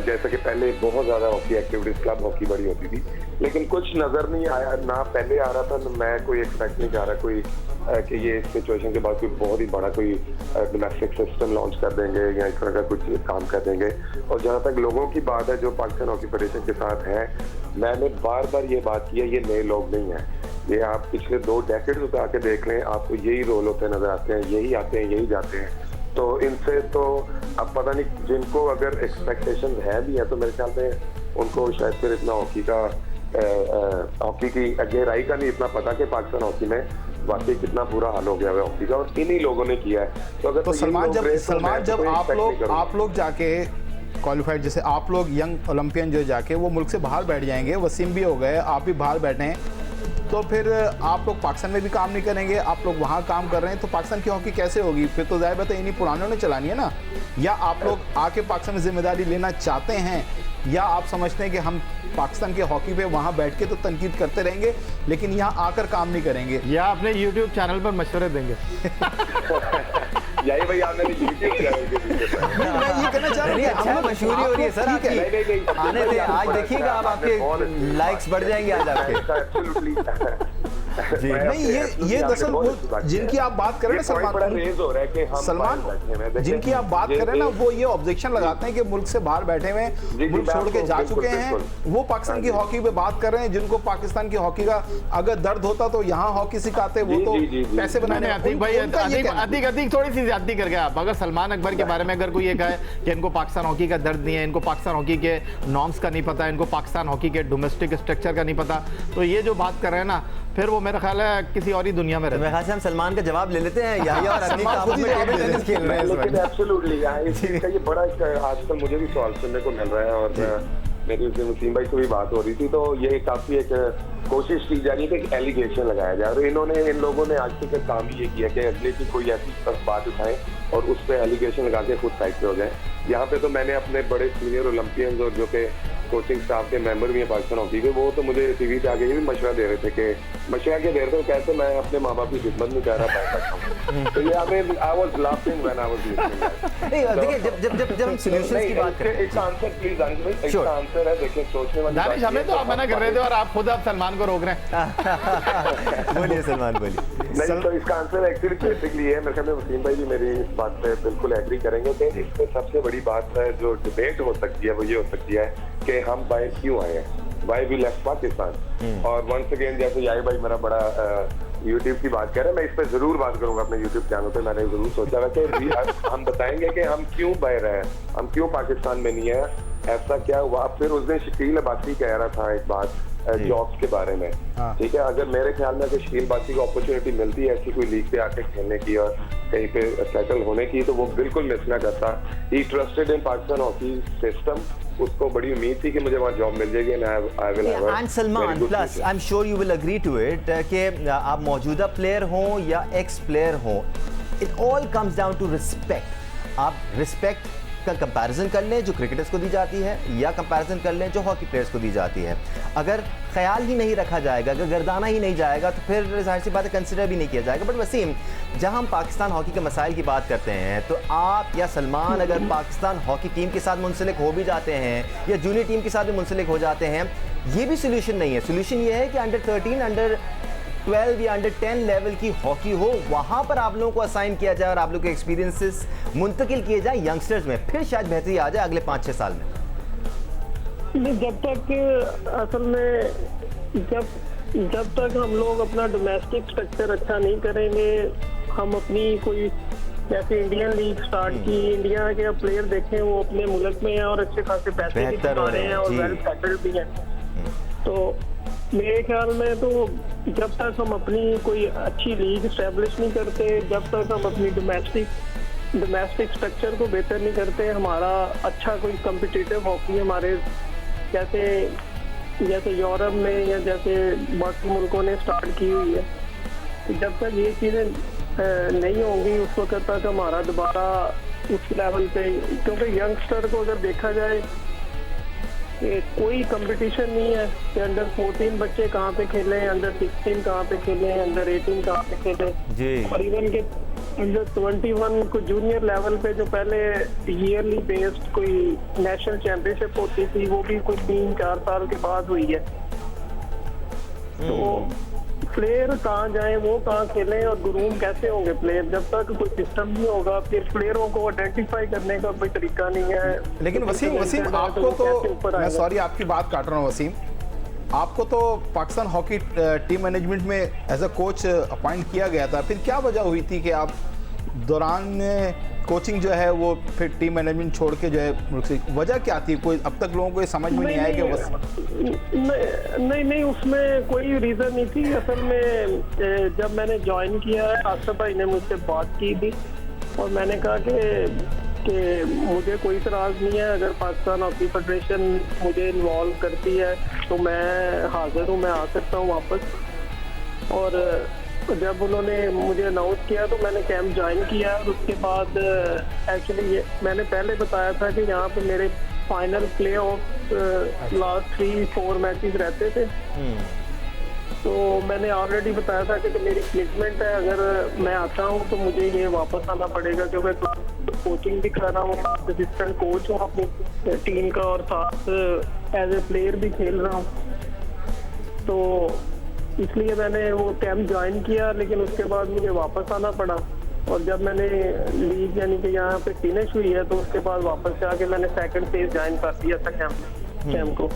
जैसे कि पहले बहुत ज़्यादा हॉकी एक्टिविटीज, क्लब हॉकी बड़ी होती थी, लेकिन कुछ नज़र नहीं आया, ना पहले आ रहा था, ना मैं कोई एक्सपेक्ट नहीं कर रहा कोई कि ये इस सिचुएशन के बाद कोई बहुत ही बड़ा कोई डोमेस्टिक सिस्टम लॉन्च कर देंगे या इस तरह का कुछ काम कर देंगे। और जहाँ तक लोगों की बात है जो पाकिस्तान हॉकी फेडरेशन के साथ हैं, मैंने बार बार ये बात की है, ये नए लोग नहीं हैं। ये आप पिछले 2 डेकेड्स उठा के देख लें, आपको यही रोल होते नजर आते हैं, यही आते हैं, यही जाते हैं। तो इनसे तो अब पता नहीं, जिनको अगर एक्सपेक्टेशन है भी है तो मेरे ख्याल में उनको शायद फिर इतना हॉकी की गहराई का नहीं इतना पता कि पाकिस्तान हॉकी में वाकई कितना बुरा हाल हो गया है हॉकी का, और इन्हीं लोगों ने किया है। तो अगर सलमान जब आप लोग जाके क्वालिफाइड, जैसे आप लोग यंग ओलंपियन जो जाके वो मुल्क से बाहर बैठ जाएंगे, वसीम भी हो गए, आप भी बाहर बैठे हैं, तो फिर आप लोग पाकिस्तान में भी काम नहीं करेंगे, आप लोग वहाँ काम कर रहे हैं, तो पाकिस्तान की हॉकी कैसे होगी? फिर तो जाहिर बात है इन्हीं पुरानों ने चलानी है ना। या आप लोग आके पाकिस्तान में जिम्मेदारी लेना चाहते हैं, या आप समझते हैं कि हम पाकिस्तान के हॉकी पे वहाँ बैठ के तो तनकीद करते रहेंगे लेकिन यहाँ आकर काम नहीं करेंगे, या अपने YouTube चैनल पर मशवरे देंगे? यही भाई आपने यूट्यूब चैनल के मैं ये कहना चाह रहा हूँ, मशहूरी हो रही है सर आपकी। आने दे, आज देखिएगा आप, आपके लाइक्स बढ़ जाएंगे आज आपके। जी नहीं, ये दरअसल जिनकी आप बात कर रहे हैं सलमान, जिनकी आप बात कर रहे हैं ना, वो ये ऑब्जेक्शन लगाते हैं कि मुल्क से बाहर बैठे हुए, मुल्क छोड़ के जा चुके हैं, वो पाकिस्तान की हॉकी पे बात कर रहे हैं, जिनको पाकिस्तान की हॉकी का अगर दर्द होता तो यहाँ हॉकी सिखाते, वो तो पैसे बनाने। अधिक थोड़ी सी ज्यादती कर गया आप। अगर सलमान अकबर के बारे में अगर कोई ये कहे कि इनको पाकिस्तान हॉकी का दर्द नहीं है, इनको पाकिस्तान हॉकी के नॉर्म्स का नहीं पता, इनको पाकिस्तान हॉकी के डोमेस्टिक स्ट्रक्चर का नहीं पता, तो ये जो बात कर रहे हैं ना, फिर वो मेरा ख्याल है किसी और ही दुनिया में रहते हैं। मेरे ख्याल से हम सलमान का जवाब ले लेते हैं, या और अगली का आपस में टेबल टेनिस खेल रहे हैं। लेकिन एब्सोल्युटली इसका ये बड़ा आजकल मुझे भी सवाल सुनने को मिल रहा है, और मेरी उससे वसीम भाई से भी बात हो रही थी, तो ये काफी एक कोशिश की जा रही है कि एलिगेशन लगाया जाए, और इन लोगों ने आज तक काम ये किया कि अगले की कोई ऐसी बात उठाएं और उस पर एलिगेशन लगा के खुद साइड पे हो जाए। यहाँ पे तो मैंने अपने बड़े सीनियर ओलंपियंस और जो कि कोचिंग स्टाफ के मेंबर भी हैं पाकिस्तान हॉकी के, वो तो मुझे टीवी पे आके ये भी मशवरा दे रहे थे कि मशवरा क्या दे रहे थे, वो कहते मैं अपने माँ बाप की खिदमत में कह रहा था। तो ये हमें I was laughing when I was listening. नहीं देखिए, जब हम सॉल्यूशंस की बात करते हैं, इसका आंसर प्लीज दानिश भाई, इसका आंसर है, देखिए सोचने वाली दानिश, हमें तो आप मना कर रहे थे और आप खुद आप सलमान को रोक रहे हैं। बोलिए सलमान, बोलिए। नहीं, तो इसका आंसर एक्चुअली बेसिकली है, मेरे ख्याल में वसीम भाई भी मेरी इस बात पे बिल्कुल एग्री करेंगे कि इसमें सबसे बड़ी बात है जो डिबेट हो सकती है वो ये हो सकती है कि हम बाहर क्यों आए हैं, वाई वी लेफ्ट पाकिस्तान। और वंस अगेन जैसे याई भाई मेरा बड़ा यूट्यूब की बात कर रहे हैं, मैं इस पर जरूर बात करूंगा अपने यूट्यूब चैनल पे। मैंने जरूर सोचा था कि हम बताएंगे कि हम क्यों बाहर हैं, हम क्यों पाकिस्तान में नहीं है, ऐसा क्या हुआ। फिर उस दिन शकील अब्बासी कह रहा था एक बात जॉब्स के बारे में, ठीक है। अगर मेरे ख्याल में अगर शकील अब्बासी को अपॉर्चुनिटी मिलती है ऐसी कोई लीग पे आके खेलने की और कहीं पे सेटल होने की, तो वो बिल्कुल मिस ना करता। He trusted in Pakistan hockey system, उसको बड़ी उम्मीद थी कि मुझे वहाँ जॉब मिल जाएगी। And Salman, plus I am sure you will agree to it कि आप मौजूदा प्लेयर हों या एक्स प्लेयर हों, it all comes down to respect. आप रिस्पेक्ट का कंपैरिजन कर लें जो क्रिकेटर्स को दी जाती है, या कंपैरिजन कर लें जो हॉकी प्लेयर्स को दी जाती है। अगर ख्याल ही नहीं रखा जाएगा, अगर गर्दाना ही नहीं जाएगा, तो फिर जाहिर सी बात है कंसिडर भी नहीं किया जाएगा। बट वसीम, जहां हम पाकिस्तान हॉकी के मसाइल की बात करते हैं, तो आप या सलमान अगर पाकिस्तान हॉकी टीम के साथ मुंसलिक हो भी जाते हैं या जूनियर टीम के साथ भी मुंसलिक हो जाते हैं, ये भी सोल्यूशन नहीं है। सोल्यूशन ये है कि अंडर 13, अंडर 12 या अंडर 10 लेवल की हॉकी हो, वहां पर आप लोगों को असाइन किया जाए और आप लोगों के एक्सपीरियंसेस मुंतकिल किए जाए यंगस्टर्स में, फिर शायद बेहतरी आ जाए अगले 5-6 साल में। जब तक असल में जब तक हम लोग अपना डोमेस्टिक स्ट्रक्चर अच्छा नहीं करेंगे, हम अपनी कोई जैसे इंडियन लीग स्टार्ट की, इंडिया के प्लेयर देखें वो अपने मुल्क में हैं और अच्छे खासे पैसे भी कमा रहे हैं और वेल सेटल्ड भी हैं। तो मेरे ख्याल में तो जब तक हम अपनी कोई अच्छी लीग स्टैब्लिश नहीं करते, जब तक हम अपनी डोमेस्टिक स्ट्रक्चर को बेहतर नहीं करते, हमारा अच्छा कोई कम्पिटिटिव हॉकी हमारे जैसे यूरोप में या जैसे बाकी मुल्कों ने स्टार्ट की हुई है, तो जब तक ये चीज़ें नहीं होंगी उस वक्त तक हमारा दोबारा उस लेवल पे, क्योंकि यंगस्टर को अगर देखा जाए कोई कंपटीशन नहीं है कि अंडर 14 बच्चे कहाँ पे खेले, अंडर 16 कहाँ पे खेले, अंडर 18 कहाँ पे खेले जी। और इवन के अंडर 21 को जूनियर लेवल पे जो पहले ईयरली बेस्ड कोई नेशनल चैंपियनशिप होती थी, वो भी कोई 3-4 साल के बाद हुई है। तो प्लेयर कहाँ जाएं, वो कहाँ खेलें और ग्रूम कैसे होंगे प्लेयर, जब तक कोई सिस्टम नहीं होगा, फिर प्लेयरों को आइडेंटिफाई करने का कोई तरीका नहीं है। लेकिन वसीम आपको तो, मैं सॉरी आपकी बात काट रहा हूँ वसीम, आपको तो पाकिस्तान हॉकी टीम मैनेजमेंट में एज अ कोच अपॉइंट किया गया था, फिर क्या वजह हुई थी कि आप दौरान कोचिंग जो है वो फिर टीम मैनेजमेंट छोड़ के जो है, वजह क्या थी? कोई अब तक लोगों को ये समझ में नहीं आया कि नहीं उसमें कोई रीज़न नहीं थी। असल में जब मैंने ज्वाइन किया है, आसिफ भाई ने मुझसे बात की थी और मैंने कहा कि मुझे कोई इतराज़ नहीं है, अगर पाकिस्तान हॉकी फेडरेशन मुझे इन्वॉल्व करती है तो मैं हाजिर हूँ, मैं आ सकता हूँ वापस। और जब उन्होंने मुझे अनाउंस किया तो मैंने कैंप ज्वाइन किया और उसके बाद एक्चुअली मैंने पहले बताया था कि यहाँ पे मेरे final play of last 3-4 matches रहते थे। तो मैंने ऑलरेडी बताया था कि मेरी कमिटमेंट है, अगर मैं आता हूँ तो मुझे ये वापस आना पड़ेगा, क्योंकि कोचिंग भी कर रहा हूँ, असिस्टेंट कोच हूँ अपनी टीम का और साथ एज ए प्लेयर भी खेल रहा हूँ। तो इसलिए मैंने वो कैंप ज्वाइन किया, लेकिन उसके बाद मुझे वापस आना पड़ा। और जब मैंने लीग यानी कि यहाँ पे फिनिश हुई है तो उसके बाद वापस आके मैंने सेकंड फेज ज्वाइन कर दिया था कैंप को।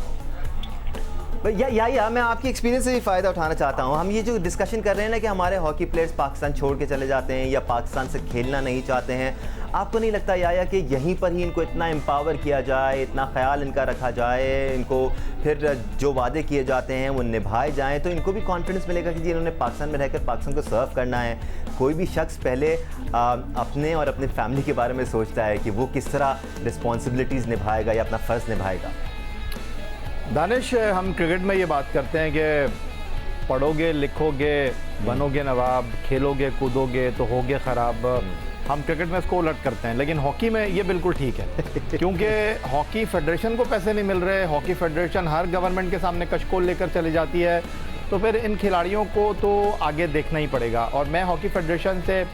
या मैं आपकी एक्सपीरियंस से भी फ़ायदा उठाना चाहता हूँ। हम ये जो डिस्कशन कर रहे हैं ना कि हमारे हॉकी प्लेयर्स पाकिस्तान छोड़ के चले जाते हैं या पाकिस्तान से खेलना नहीं चाहते हैं, आपको नहीं लगता या कि यहीं पर ही इनको इतना एम्पावर किया जाए, इतना ख्याल इनका रखा जाए, इनको फिर जो वादे किए जाते हैं वो निभाए जाएँ, तो इनको भी कॉन्फिडेंस मिलेगा कि जी इन्होंने पाकिस्तान में रहकर पाकिस्तान को सर्व करना है। कोई भी शख्स पहले अपने और अपने फैमिली के बारे में सोचता है कि वो किस तरह रिस्पॉन्सिबिलिटीज़ निभाएगा या अपना फ़र्ज़ निभाएगा। दानिश, हम क्रिकेट में ये बात करते हैं कि पढ़ोगे लिखोगे बनोगे नवाब, खेलोगे कूदोगे तो होगे ख़राब। हम क्रिकेट में इसको उलट करते हैं, लेकिन हॉकी में ये बिल्कुल ठीक है क्योंकि हॉकी फेडरेशन को पैसे नहीं मिल रहे, हॉकी फेडरेशन हर गवर्नमेंट के सामने कशकोल लेकर चली जाती है, तो फिर इन खिलाड़ियों को तो आगे देखना ही पड़ेगा। और मैं हॉकी फेडरेशन से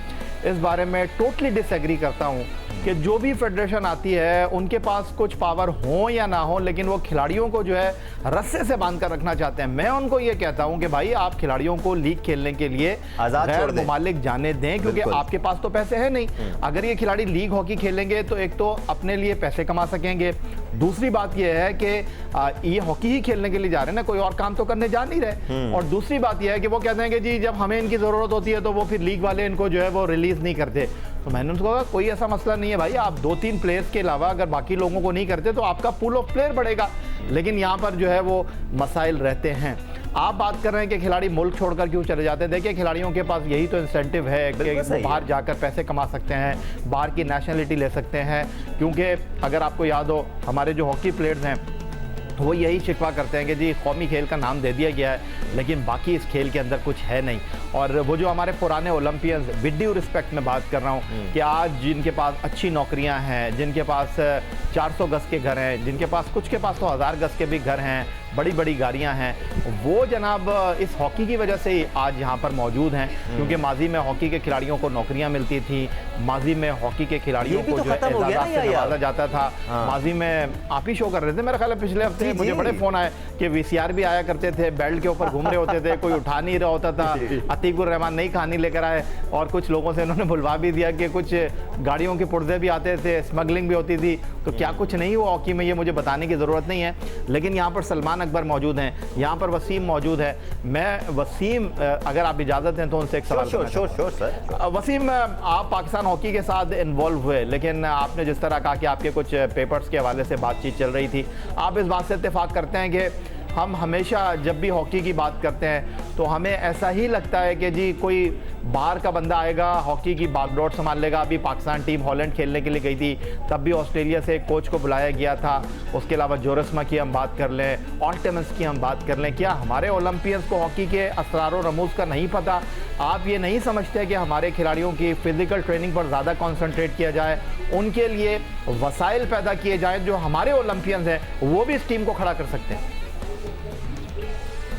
इस बारे में टोटली डिसएग्री करता हूँ कि जो भी फेडरेशन आती है उनके पास कुछ पावर हो या ना हो, लेकिन वो खिलाड़ियों को जो है रस्से से बांध कर रखना चाहते हैं। मैं उनको ये कहता हूं कि भाई आप खिलाड़ियों को लीग खेलने के लिए आजाद गैर छोड़ दें, मुमालिक जाने दें, क्योंकि आपके पास तो पैसे हैं नहीं। अगर ये खिलाड़ी लीग हॉकी खेलेंगे तो एक तो अपने लिए पैसे कमा सकेंगे, दूसरी बात यह है कि ये हॉकी ही खेलने के लिए जा रहे हैं ना, कोई और काम तो करने जा नहीं रहे। और दूसरी बात यह है कि वो कहते हैं कि जी जब हमें इनकी जरूरत होती है तो वो फिर लीग वाले इनको जो है वो रिलीज नहीं करते। तो मैंने उनको कहा कोई ऐसा मसला नहीं है भाई, आप 2-3 प्लेयर्स के अलावा अगर बाकी लोगों को नहीं करते तो आपका पूल ऑफ प्लेयर बढ़ेगा। लेकिन यहाँ पर जो है वो मसाइल रहते हैं। आप बात कर रहे हैं कि खिलाड़ी मुल्क छोड़कर क्यों चले जाते हैं। देखिए खिलाड़ियों के पास यही तो इंसेंटिव है कि वो बाहर जाकर पैसे कमा सकते हैं, बाहर की नेशनलिटी ले सकते हैं। क्योंकि अगर आपको याद हो हमारे जो हॉकी प्लेयर्स हैं वो यही शिकवा करते हैं कि जी कौमी खेल का नाम दे दिया गया है लेकिन बाकी इस खेल के अंदर कुछ है नहीं। और वो जो हमारे पुराने ओलंपियंस, विद ड्यू रिस्पेक्ट में बात कर रहा हूँ कि आज जिनके पास अच्छी नौकरियां हैं, जिनके पास 400 गज के घर हैं, जिनके पास कुछ के पास तो 1000 गज के भी घर हैं, बड़ी बड़ी गाड़ियां हैं, वो जनाब इस हॉकी की वजह से ही आज यहाँ पर मौजूद हैं। क्योंकि माजी में हॉकी के खिलाड़ियों को नौकरियां मिलती थी, माजी में हॉकी के खिलाड़ियों को जो है एजाज़त से नवाजा जाता था। माजी में आप ही शो कर रहे थे मेरा ख्याल है पिछले हफ्ते, मुझे बड़े फोन आए कि वीसीआर भी आया करते थे, बेल्ट के ऊपर घूम रहे होते थे, कोई उठा नहीं रहा होता था। अतीकुर रहमान नई कहानी लेकर आए और कुछ लोगों से उन्होंने बुलवा भी दिया कि कुछ गाड़ियों के पुर्जे भी आते थे, स्मगलिंग भी होती थी। तो क्या कुछ नहीं हुआ हॉकी में, ये मुझे बताने की ज़रूरत नहीं है। लेकिन यहाँ पर सलमान अकबर मौजूद हैं, यहाँ पर वसीम मौजूद है। मैं वसीम, अगर आप इजाज़त हैं तो उनसे एक सवाल सर। वसीम, आप पाकिस्तान हॉकी के साथ इन्वॉल्व हुए, लेकिन आपने जिस तरह कहा कि आपके कुछ पेपर्स के हवाले से बातचीत चल रही थी, आप इस बात से इत्तेफाक करते हैं कि हम हमेशा जब भी हॉकी की बात करते हैं तो हमें ऐसा ही लगता है कि जी कोई बाहर का बंदा आएगा, हॉकी की बागडोर संभाल लेगा। अभी पाकिस्तान टीम हॉलैंड खेलने के लिए गई थी, तब भी ऑस्ट्रेलिया से एक कोच को बुलाया गया था। उसके अलावा जोरस्मा की हम बात कर लें, ऑल्टेमस की हम बात कर लें, क्या हमारे ओलंपियंस को हॉकी के असरार और रमूज का नहीं पता? आप ये नहीं समझते कि हमारे खिलाड़ियों की फिजिकल ट्रेनिंग पर ज़्यादा कॉन्सेंट्रेट किया जाए, उनके लिए वसाइल पैदा किए जाएँ जो हमारे ओलंपियंस हैं वो भी इस टीम को खड़ा कर सकते हैं?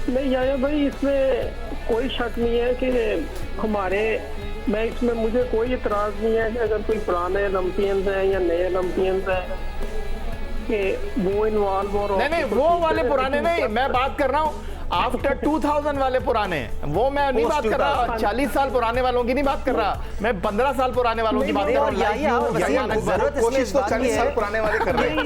नहीं याया भाई, इसमें कोई शक नहीं है कि मुझे कोई इतराज नहीं है कि अगर कोई पुराने ओलंपियंस हैं या नए ओलंपियंस हैं कि वो इन्वॉल्व हो। नहीं, वो वाले पुराने नहीं, मैं बात कर रहा हूँ आफ्टर 2000 वाले पुराने, वो मैं नहीं बात कर रहा। 40 साल पुराने वालों की नहीं बात कर रहा मैं, 15 साल पुराने वालों की बात कर रहा हूँ। कोशिश तो 40 साल पुराने वाले कर रहे हैं।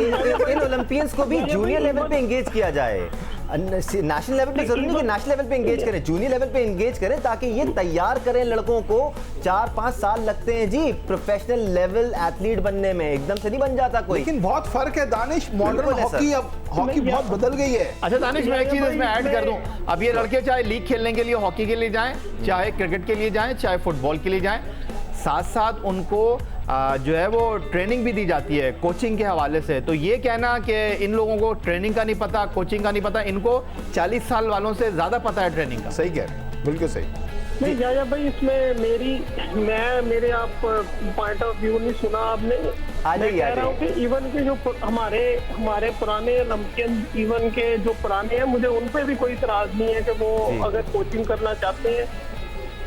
इन ओलंपियंस को भी जूनियर लेवल पे एंगेज किया जाए। नेशनल लेवल पे जरूरी नहीं कि नेशनल लेवल पे एंगेज करें, जूनियर लेवल पे एंगेज करें ताकि ये तैयार करें लड़कों को। 4-5 साल लगते हैं जी प्रोफेशनल लेवल एथलीट बनने में, एकदम से नहीं बन जाता कोई। लेकिन बहुत फर्क है दानिश, मॉडर्न हॉकी, अब हॉकी बहुत बदल गई है। अच्छा दानिश, मैं एक चीज इसमें ऐड कर दूं, अब ये लड़के चाहे लीग खेलने के लिए हॉकी के लिए जाएं, चाहे क्रिकेट के लिए जाएं, चाहे फुटबॉल के लिए जाएं, साथ साथ उनको जो है वो ट्रेनिंग भी दी जाती है कोचिंग के हवाले से। तो ये कहना कि इन लोगों को ट्रेनिंग का नहीं पता, कोचिंग का नहीं पता, इनको 40 साल वालों से ज़्यादा पता है ट्रेनिंग का। सही कह रहे हैं, बिल्कुल सही। नहीं जाया भाई, इसमें मेरे आप पॉइंट ऑफ व्यू नहीं सुना आपने। मैं कह रहा हूँ कि इवन के जो हमारे पुराने ओलंपियन, इवन के जो पुराने हैं, मुझे उन पे भी कोई इतराज नहीं है कि वो अगर कोचिंग करना चाहते हैं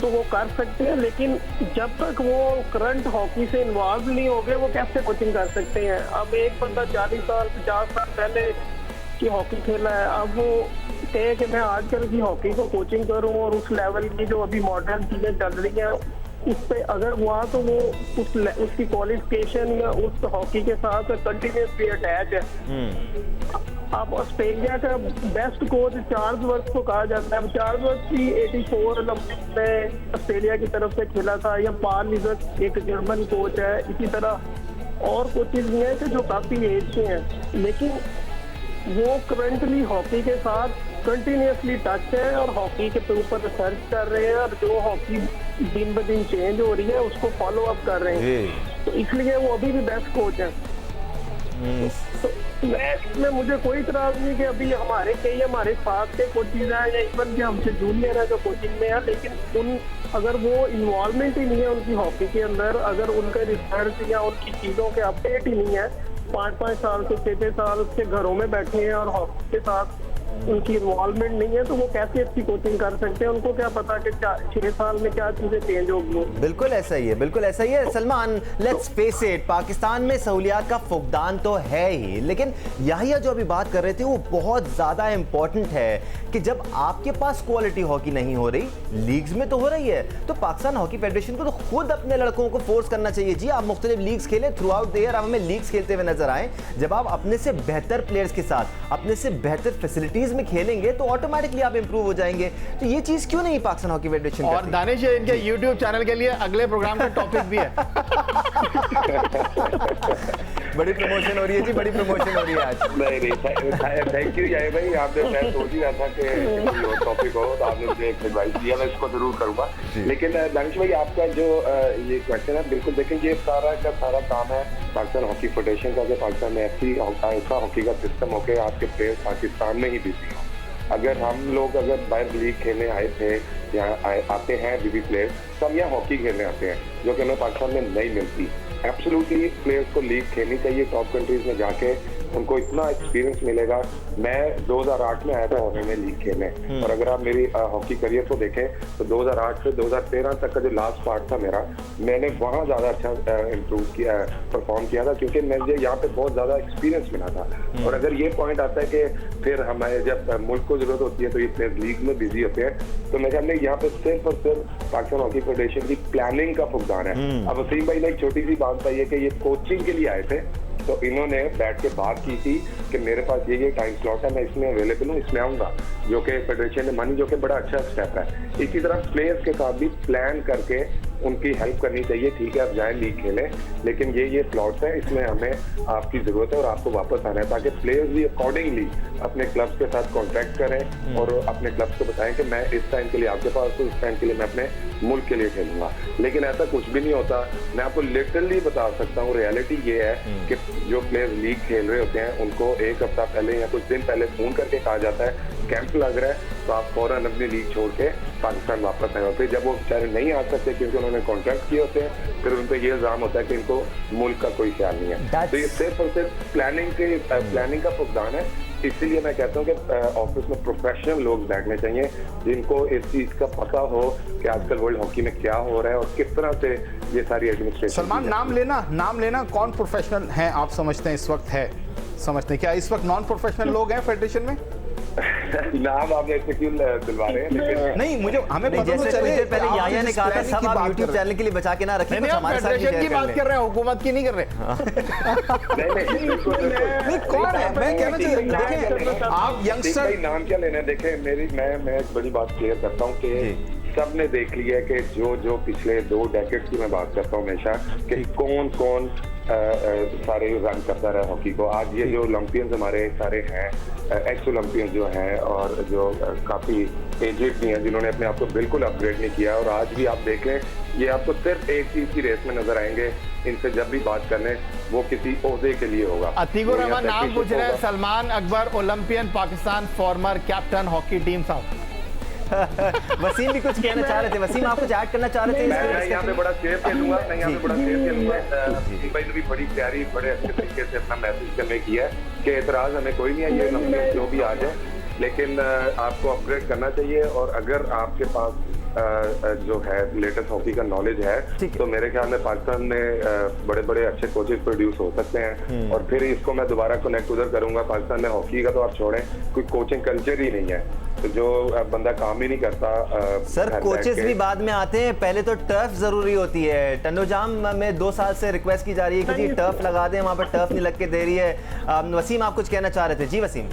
तो वो कर सकते हैं। लेकिन जब तक वो करंट हॉकी से इन्वॉल्व नहीं हो गए, वो कैसे कोचिंग कर सकते हैं? अब एक बंदा 40 साल 50 साल पहले की हॉकी खेला है, अब वो कहे कि मैं आजकल की हॉकी को कोचिंग करूं और उस लेवल की जो अभी मॉडर्न चीजें चल रही हैं उस पे अगर हुआ तो वो उसकी क्वालिफिकेशन या उस हॉकी के साथ कंटिन्यूसली अटैच है। अब ऑस्ट्रेलिया का बेस्ट कोच चार्ल्सवर्थ को कहा जाता है। चार्ल्सवर्थ भी 84 ओलंपिक में ऑस्ट्रेलिया की तरफ से खेला था। या पॉल लिजट एक जर्मन कोच है। इसी तरह और कोचेज भी हैं कि जो काफी एज के हैं, लेकिन वो करंटली हॉकी के साथ कंटिन्यूसली टच है और हॉकी के ऊपर रिसर्च कर रहे हैं और जो हॉकी दिन ब दिन चेंज हो रही है उसको फॉलो अप कर रहे हैं। तो इसलिए वो अभी भी बेस्ट कोच है। मैं इसमें मुझे कोई इतराज नहीं कि अभी हमारे साथ के कोचेज हैं या इवन कि हमसे जूनियर है जो कोचिंग में है, लेकिन अगर वो इन्वॉल्वमेंट ही नहीं है उनकी हॉकी के अंदर, अगर उनका रिसर्च या उनकी चीज़ों के अपडेट ही नहीं है, 5-5 साल से 6-6 साल से घरों में बैठे हैं और हॉकी के साथ उनकी इन्वॉल्वमेंट नहीं है, तो वो कैसे अच्छी कोचिंग कर सकते हैं? उनको क्या पता कि 6 साल में क्या चीजें चेंज होगी। बिल्कुल ऐसा ही है, बिल्कुल ऐसा ही है। Salman, let's face it, Pakistan में सहूलियात का फुकदान तो है ही, लेकिन याहिया जो अभी बात कर रहे थे वो बहुत ज्यादा इंपॉर्टेंट है कि जब आपके पास क्वालिटी हॉकी नहीं हो रही, लीग्स में तो हो रही है, तो पाकिस्तान हॉकी फेडरेशन को तो खुद अपने लड़कों को फोर्स करना चाहिए। जी, आप मुख्तलिफ लीग्स खेलें थ्रू आउट द ईयर, आप हमें लीग्स खेलते हुए नजर आए। जब आप अपने से बेहतर प्लेयर्स के साथ, अपने से बेहतर फैसिलिटीज में खेलेंगे तो ऑटोमेटिकली आप इंप्रूव हो जाएंगे। तो ये चीज क्यों नहीं पाकिस्तान हॉकी फेडरेशन और दानिश, इनके YouTube चैनल के लिए अगले प्रोग्राम का टॉपिक भी है। बड़ी प्रमोशन हो रही है जी, बड़ी प्रमोशन हो रही है आज। नहीं, थैंक यू याहिया भाई। आपने, मैं सोच ही रहा था कि टॉपिक हो तो आपने मुझे एक एडवाइस दिया, मैं इसको जरूर करूंगा। लेकिन दानिश भाई, आपका जो ये क्वेश्चन है, बिल्कुल देखें, ये सारा का सारा काम है पाकिस्तान हॉकी फेडरेशन का, कि पाकिस्तान में ऐसा हॉकी का सिस्टम हो के आपके प्लेयर्स पाकिस्तान में ही बिजी हो। अगर हम लोग बाहर लीग खेलने आए थे या आते हैं बीबी प्लेयर्स, तो हम यहाँ हॉकी खेलने आते हैं, जो कि हमें पाकिस्तान में नहीं मिलती। एब्सोल्युटली प्लेयर्स को लीग खेलनी चाहिए, टॉप कंट्रीज में जाके उनको इतना एक्सपीरियंस मिलेगा। मैं 2008 में आया था हॉकी में लीग खेलने, और अगर आप मेरी हॉकी करियर को देखें तो 2008 से 2013 तक का जो लास्ट पार्ट था मेरा, मैंने वहाँ ज़्यादा अच्छा इम्प्रूव किया, परफॉर्म किया था, क्योंकि मुझे यहाँ पे बहुत ज़्यादा एक्सपीरियंस मिला था। और अगर ये पॉइंट आता है कि फिर हमारे जब मुल्क को जरूरत होती है तो ये प्लेयर लीग में बिजी होते हैं, तो मेरे ख्याल में यहाँ पे सिर्फ और सिर्फ पाकिस्तान हॉकी फेडरेशन की प्लानिंग का फुकदान है। अब वसीम भाई ने एक छोटी सी बात बताई है कि ये कोचिंग के लिए आए थे, तो इन्होंने बैठ के बात की थी कि मेरे पास ये टाइम स्लॉट है, मैं इसमें अवेलेबल हूँ, इसमें आऊँगा, जो कि फेडरेशन ने मानी, जो कि बड़ा अच्छा स्टेप है। इसी तरह प्लेयर्स के साथ भी प्लान करके उनकी हेल्प करनी चाहिए। ठीक है, आप जाएं लीग खेलें, लेकिन ये स्लॉट्स है, इसमें हमें आपकी जरूरत है और आपको वापस आना है, ताकि प्लेयर्स भी अकॉर्डिंगली अपने क्लब्स के साथ कॉन्टैक्ट करें और अपने क्लब्स को बताएं कि मैं इस टाइम के लिए आपके पास हूँ, इस टाइम के लिए मैं अपने मुल्क के लिए खेलूंगा। लेकिन ऐसा कुछ भी नहीं होता। मैं आपको लिटरली बता सकता हूँ, रियलिटी ये है कि जो प्लेयर्स लीग खेल रहे होते हैं उनको एक हफ्ता पहले या कुछ दिन पहले फोन करके कहा जाता है कैंप लग रहा है, तो आप फौरन अपनी लीग छोड़ के पाकिस्तान वापस आए होते हैं। जब वो बेचारे नहीं आ सकते क्योंकि उन्होंने कॉन्ट्रैक्ट किए होते हैं, फिर उन पर ये इल्जाम होता है कि इनको मुल्क का कोई ख्याल नहीं है। तो ये सिर्फ और सिर्फ प्लानिंग का फुकदान है। इसीलिए मैं कहता हूँ कि ऑफिस में प्रोफेशनल लोग बैठने चाहिए, जिनको इस चीज का पता हो कि आजकल वर्ल्ड हॉकी में क्या हो रहा है और किस तरह से ये सारी एडमिनिस्ट्रेशन। सलमान, नाम लेना, कौन प्रोफेशनल हैं आप समझते हैं इस वक्त है? समझते हैं क्या इस वक्त नॉन प्रोफेशनल लोग हैं फेडरेशन में? नाम आप ऐसे क्यों दिलवा रहे हैं? लेकिन नहीं, हमें पता तो जैसे चले। कुछ देर पहले याहिया ने कहा था सब आप YouTube चैनल के लिए बचा के ना रखें, कुछ हमारे साथ भी फेडरेशन की शेयर बात कर कर रहे हैं, हुकूमत की नहीं कर रहे। नहीं, कौन है? मैं कहना चाहिए, देखें आप यंगस्टर, नाम क्या लेना है? देखें, मैं एक बड़ी बात क्लियर करता हूँ कि सबने देख लिया है कि जो पिछले 2 डेकेड्स की मैं बात करता हूँ हमेशा, कि कौन सारे रन करता रहा हॉकी को। आज ये जो ओलंपियंस हमारे सारे हैं, एक्स ओलंपियंस जो हैं और जो काफ़ी एजेड भी हैं, जिन्होंने अपने आप को बिल्कुल अपग्रेड नहीं किया, और आज भी आप देखें ये आपको सिर्फ एक चीज़ की रेस में नजर आएंगे। इनसे जब भी बात करने वो किसी ओहदे के लिए होगा। अतीकुर रहमान नाम पूछ रहे हैं। Salman Akbar, Olympian Pakistan, former captain hockey team साहब। वसीम भी कुछ कहना चाह रहे थे। वसीम, आप कुछ ऐड करना चाह रहे थे? मैं यहाँ पे बड़ा शेयर खेलूंगा, भाई ने भी बड़ी प्यारी, बड़े अच्छे तरीके से अपना मैसेज कन्वे किया है कि एतराज हमें कोई नहीं है, ये ओलंपियन जो भी आ जाए, लेकिन आपको अपग्रेड करना चाहिए। और अगर आपके पास जो है लेटेस्ट हॉकी का नॉलेज है, तो मेरे ख्याल में पाकिस्तान में बड़े बड़े अच्छे कोचेस प्रोड्यूस हो सकते हैं। और फिर इसको मैं दोबारा कनेक्ट उधर करूंगा, पाकिस्तान में हॉकी का तो आप छोड़ें, कोई कोचिंग कल्चर ही नहीं है, तो जो बंदा काम ही नहीं करता। सर, कोचेस भी बाद में आते हैं, पहले तो टर्फ जरूरी होती है। टंडोजाम में 2 साल से रिक्वेस्ट की जा रही है कि जी टर्फ लगा दें, वहाँ पर टर्फ नहीं लग के दे रही है। वसीम, आप कुछ कहना चाह रहे थे? जी वसीम।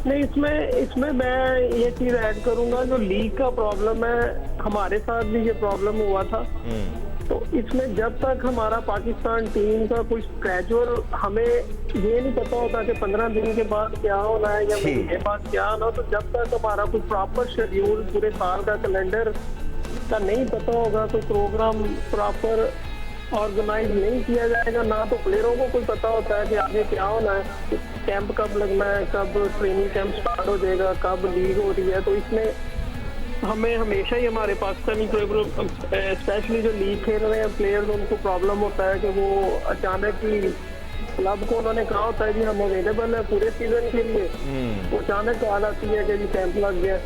नहीं, इसमें मैं ये चीज ऐड करूंगा, जो लीग का प्रॉब्लम है, हमारे साथ भी ये प्रॉब्लम हुआ था। तो इसमें जब तक हमारा पाकिस्तान टीम का कुछ स्केड्यूल, हमें ये नहीं पता होता कि 15 दिन के बाद क्या होना है या महीने के बाद क्या होना, तो जब तक हमारा कुछ प्रॉपर शेड्यूल पूरे साल का कैलेंडर का नहीं पता होगा, तो प्रोग्राम प्रॉपर ऑर्गेनाइज नहीं किया जाएगा, ना तो प्लेयरों को कोई पता होता है कि आगे क्या होना है, कैंप कब लगना है, कब ट्रेनिंग कैंप स्टार्ट हो जाएगा, कब लीग हो रही है। तो इसमें हमें हमेशा ही हमारे पाकिस्तानी स्पेशली जो लीग खेल रहे हैं प्लेयर्स, उनको प्रॉब्लम होता है कि वो अचानक ही क्लब को उन्होंने कहा होता है कि हम अवेलेबल है पूरे सीजन के लिए, तो अचानक कॉल आती है कि कैंप लग गया।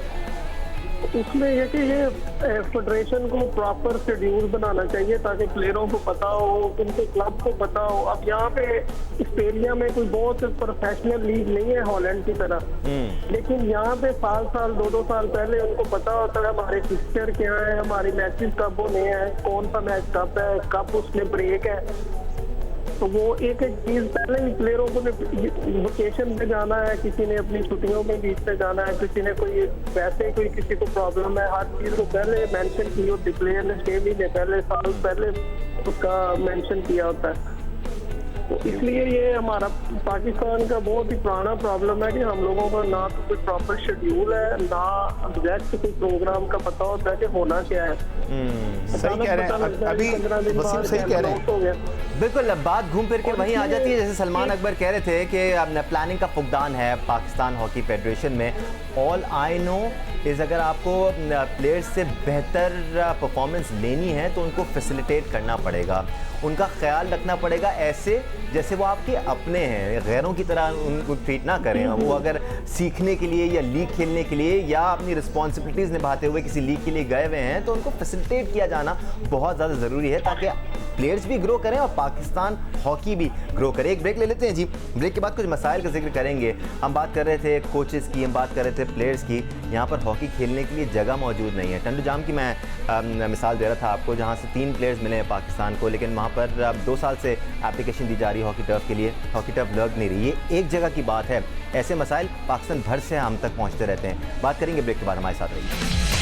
इसमें यह कि ये फेडरेशन को प्रॉपर शेड्यूल बनाना चाहिए ताकि प्लेयरों को पता हो, उनके क्लब को पता हो। अब यहाँ पे इस एरिया में कोई बहुत प्रोफेशनल लीग नहीं है हॉलैंड की तरह, लेकिन यहाँ पे साल 2-2 साल पहले उनको पता होता है हमारे फिक्सचर क्या है, हमारे मैचेस कब होने हैं, कौन सा मैच कब है, कब उसमें ब्रेक है। तो वो एक चीज पहले ही प्लेयरों को वेकेशन पे जाना है, किसी ने अपनी छुट्टियों में बीच पे जाना है, किसी ने कोई वैसे कोई किसी को प्रॉब्लम है, हर चीज को पहले मेंशन की होती, प्लेयर ने 6 महीने पहले, साल पहले उसका मेंशन किया होता है। तो इसलिए ये हमारा पाकिस्तान का बहुत ही पुराना प्रॉब्लम है कि हम लोगों का ना तो कोई प्रॉपर शेड्यूल है, ना एग्जैक्ट कोई प्रोग्राम का पता होता है कि होना क्या है। सही कह रहे हैं, अभी वसीम सही कह रहे हैं। बिल्कुल, बात घूम फिर के वहीं आ जाती है जैसे सलमान अकबर कह रहे थे कि प्लानिंग का फुकदान है पाकिस्तान हॉकी फेडरेशन में। ऑल आई नो इज़ अगर आपको प्लेयर्स से बेहतर परफॉर्मेंस लेनी है तो उनको फैसिलिटेट करना पड़ेगा, उनका ख्याल रखना पड़ेगा ऐसे जैसे वो आपके अपने हैं, गैरों की तरह उनको ट्रीट ना करें। वो अगर सीखने के लिए या लीग खेलने के लिए या अपनी रिस्पॉन्सिबिलिटीज़ निभाते हुए किसी लीग के लिए गए हुए हैं तो उनको फैसिलिटेट किया जाना बहुत ज़्यादा ज़रूरी है ताकि प्लेयर्स भी ग्रो करें और पाकिस्तान हॉकी भी ग्रो करे। एक ब्रेक ले लेते हैं जी, ब्रेक के बाद कुछ मसाइल का जिक्र करेंगे। हम बात कर रहे थे कोचेस की, हम बात कर रहे थे प्लेयर्स की। यहाँ पर हॉकी खेलने के लिए जगह मौजूद नहीं है। टंडू जाम की मैं मिसाल दे रहा था आपको, जहाँ से 3 प्लेयर्स मिले हैं पाकिस्तान को, लेकिन वहाँ पर अब 2 साल से एप्लीकेशन दी जा रही है हॉकी टर्फ के लिए, हॉकी टर्फ लग नहीं रही। ये एक जगह की बात है, ऐसे मसाइल पाकिस्तान भर से हम तक पहुँचते रहते हैं। बात करेंगे ब्रेक के बाद, हमारे साथ रहिए।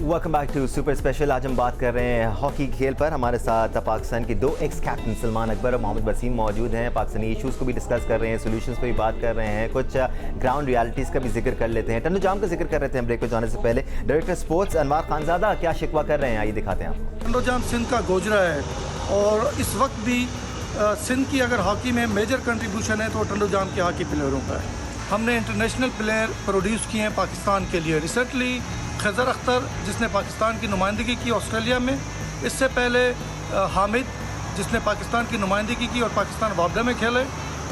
Welcome back to super special. आज हम बात कर रहे हैं हॉकी खेल पर। हमारे साथ पाकिस्तान के 2 एक्स कैप्टन सलमान अकबर और मोहम्मद वसीम मौजूद हैं। पाकिस्तानी इश्यूज़ को भी डिस्कस कर रहे हैं, सॉल्यूशंस पे भी बात कर रहे हैं, कुछ ग्राउंड रियलिटीज़ का भी जिक्र कर लेते हैं। टंडू जाम का जिक्र कर रहे थे हम ब्रेक पे जाने से पहले। डायरेक्टर स्पोर्ट्स अनवार खानजादा क्या शिकवा कर रहे हैं, आइए दिखाते हैं आप। टंडू जाम सिंध का गोजरा है और इस वक्त भी सिंध की अगर हॉकी में मेजर कंट्रीब्यूशन है तो टंडू जाम के हॉकी प्लेयरों का है। हमने इंटरनेशनल प्लेयर प्रोड्यूस किए हैं पाकिस्तान के लिए। रिसेंटली खज़र अख्तर जिसने पाकिस्तान की नुमाइंदगी की ऑस्ट्रेलिया में, इससे पहले हामिद जिसने पाकिस्तान की नुमाइंदगी की और पाकिस्तान वापडा में खेले,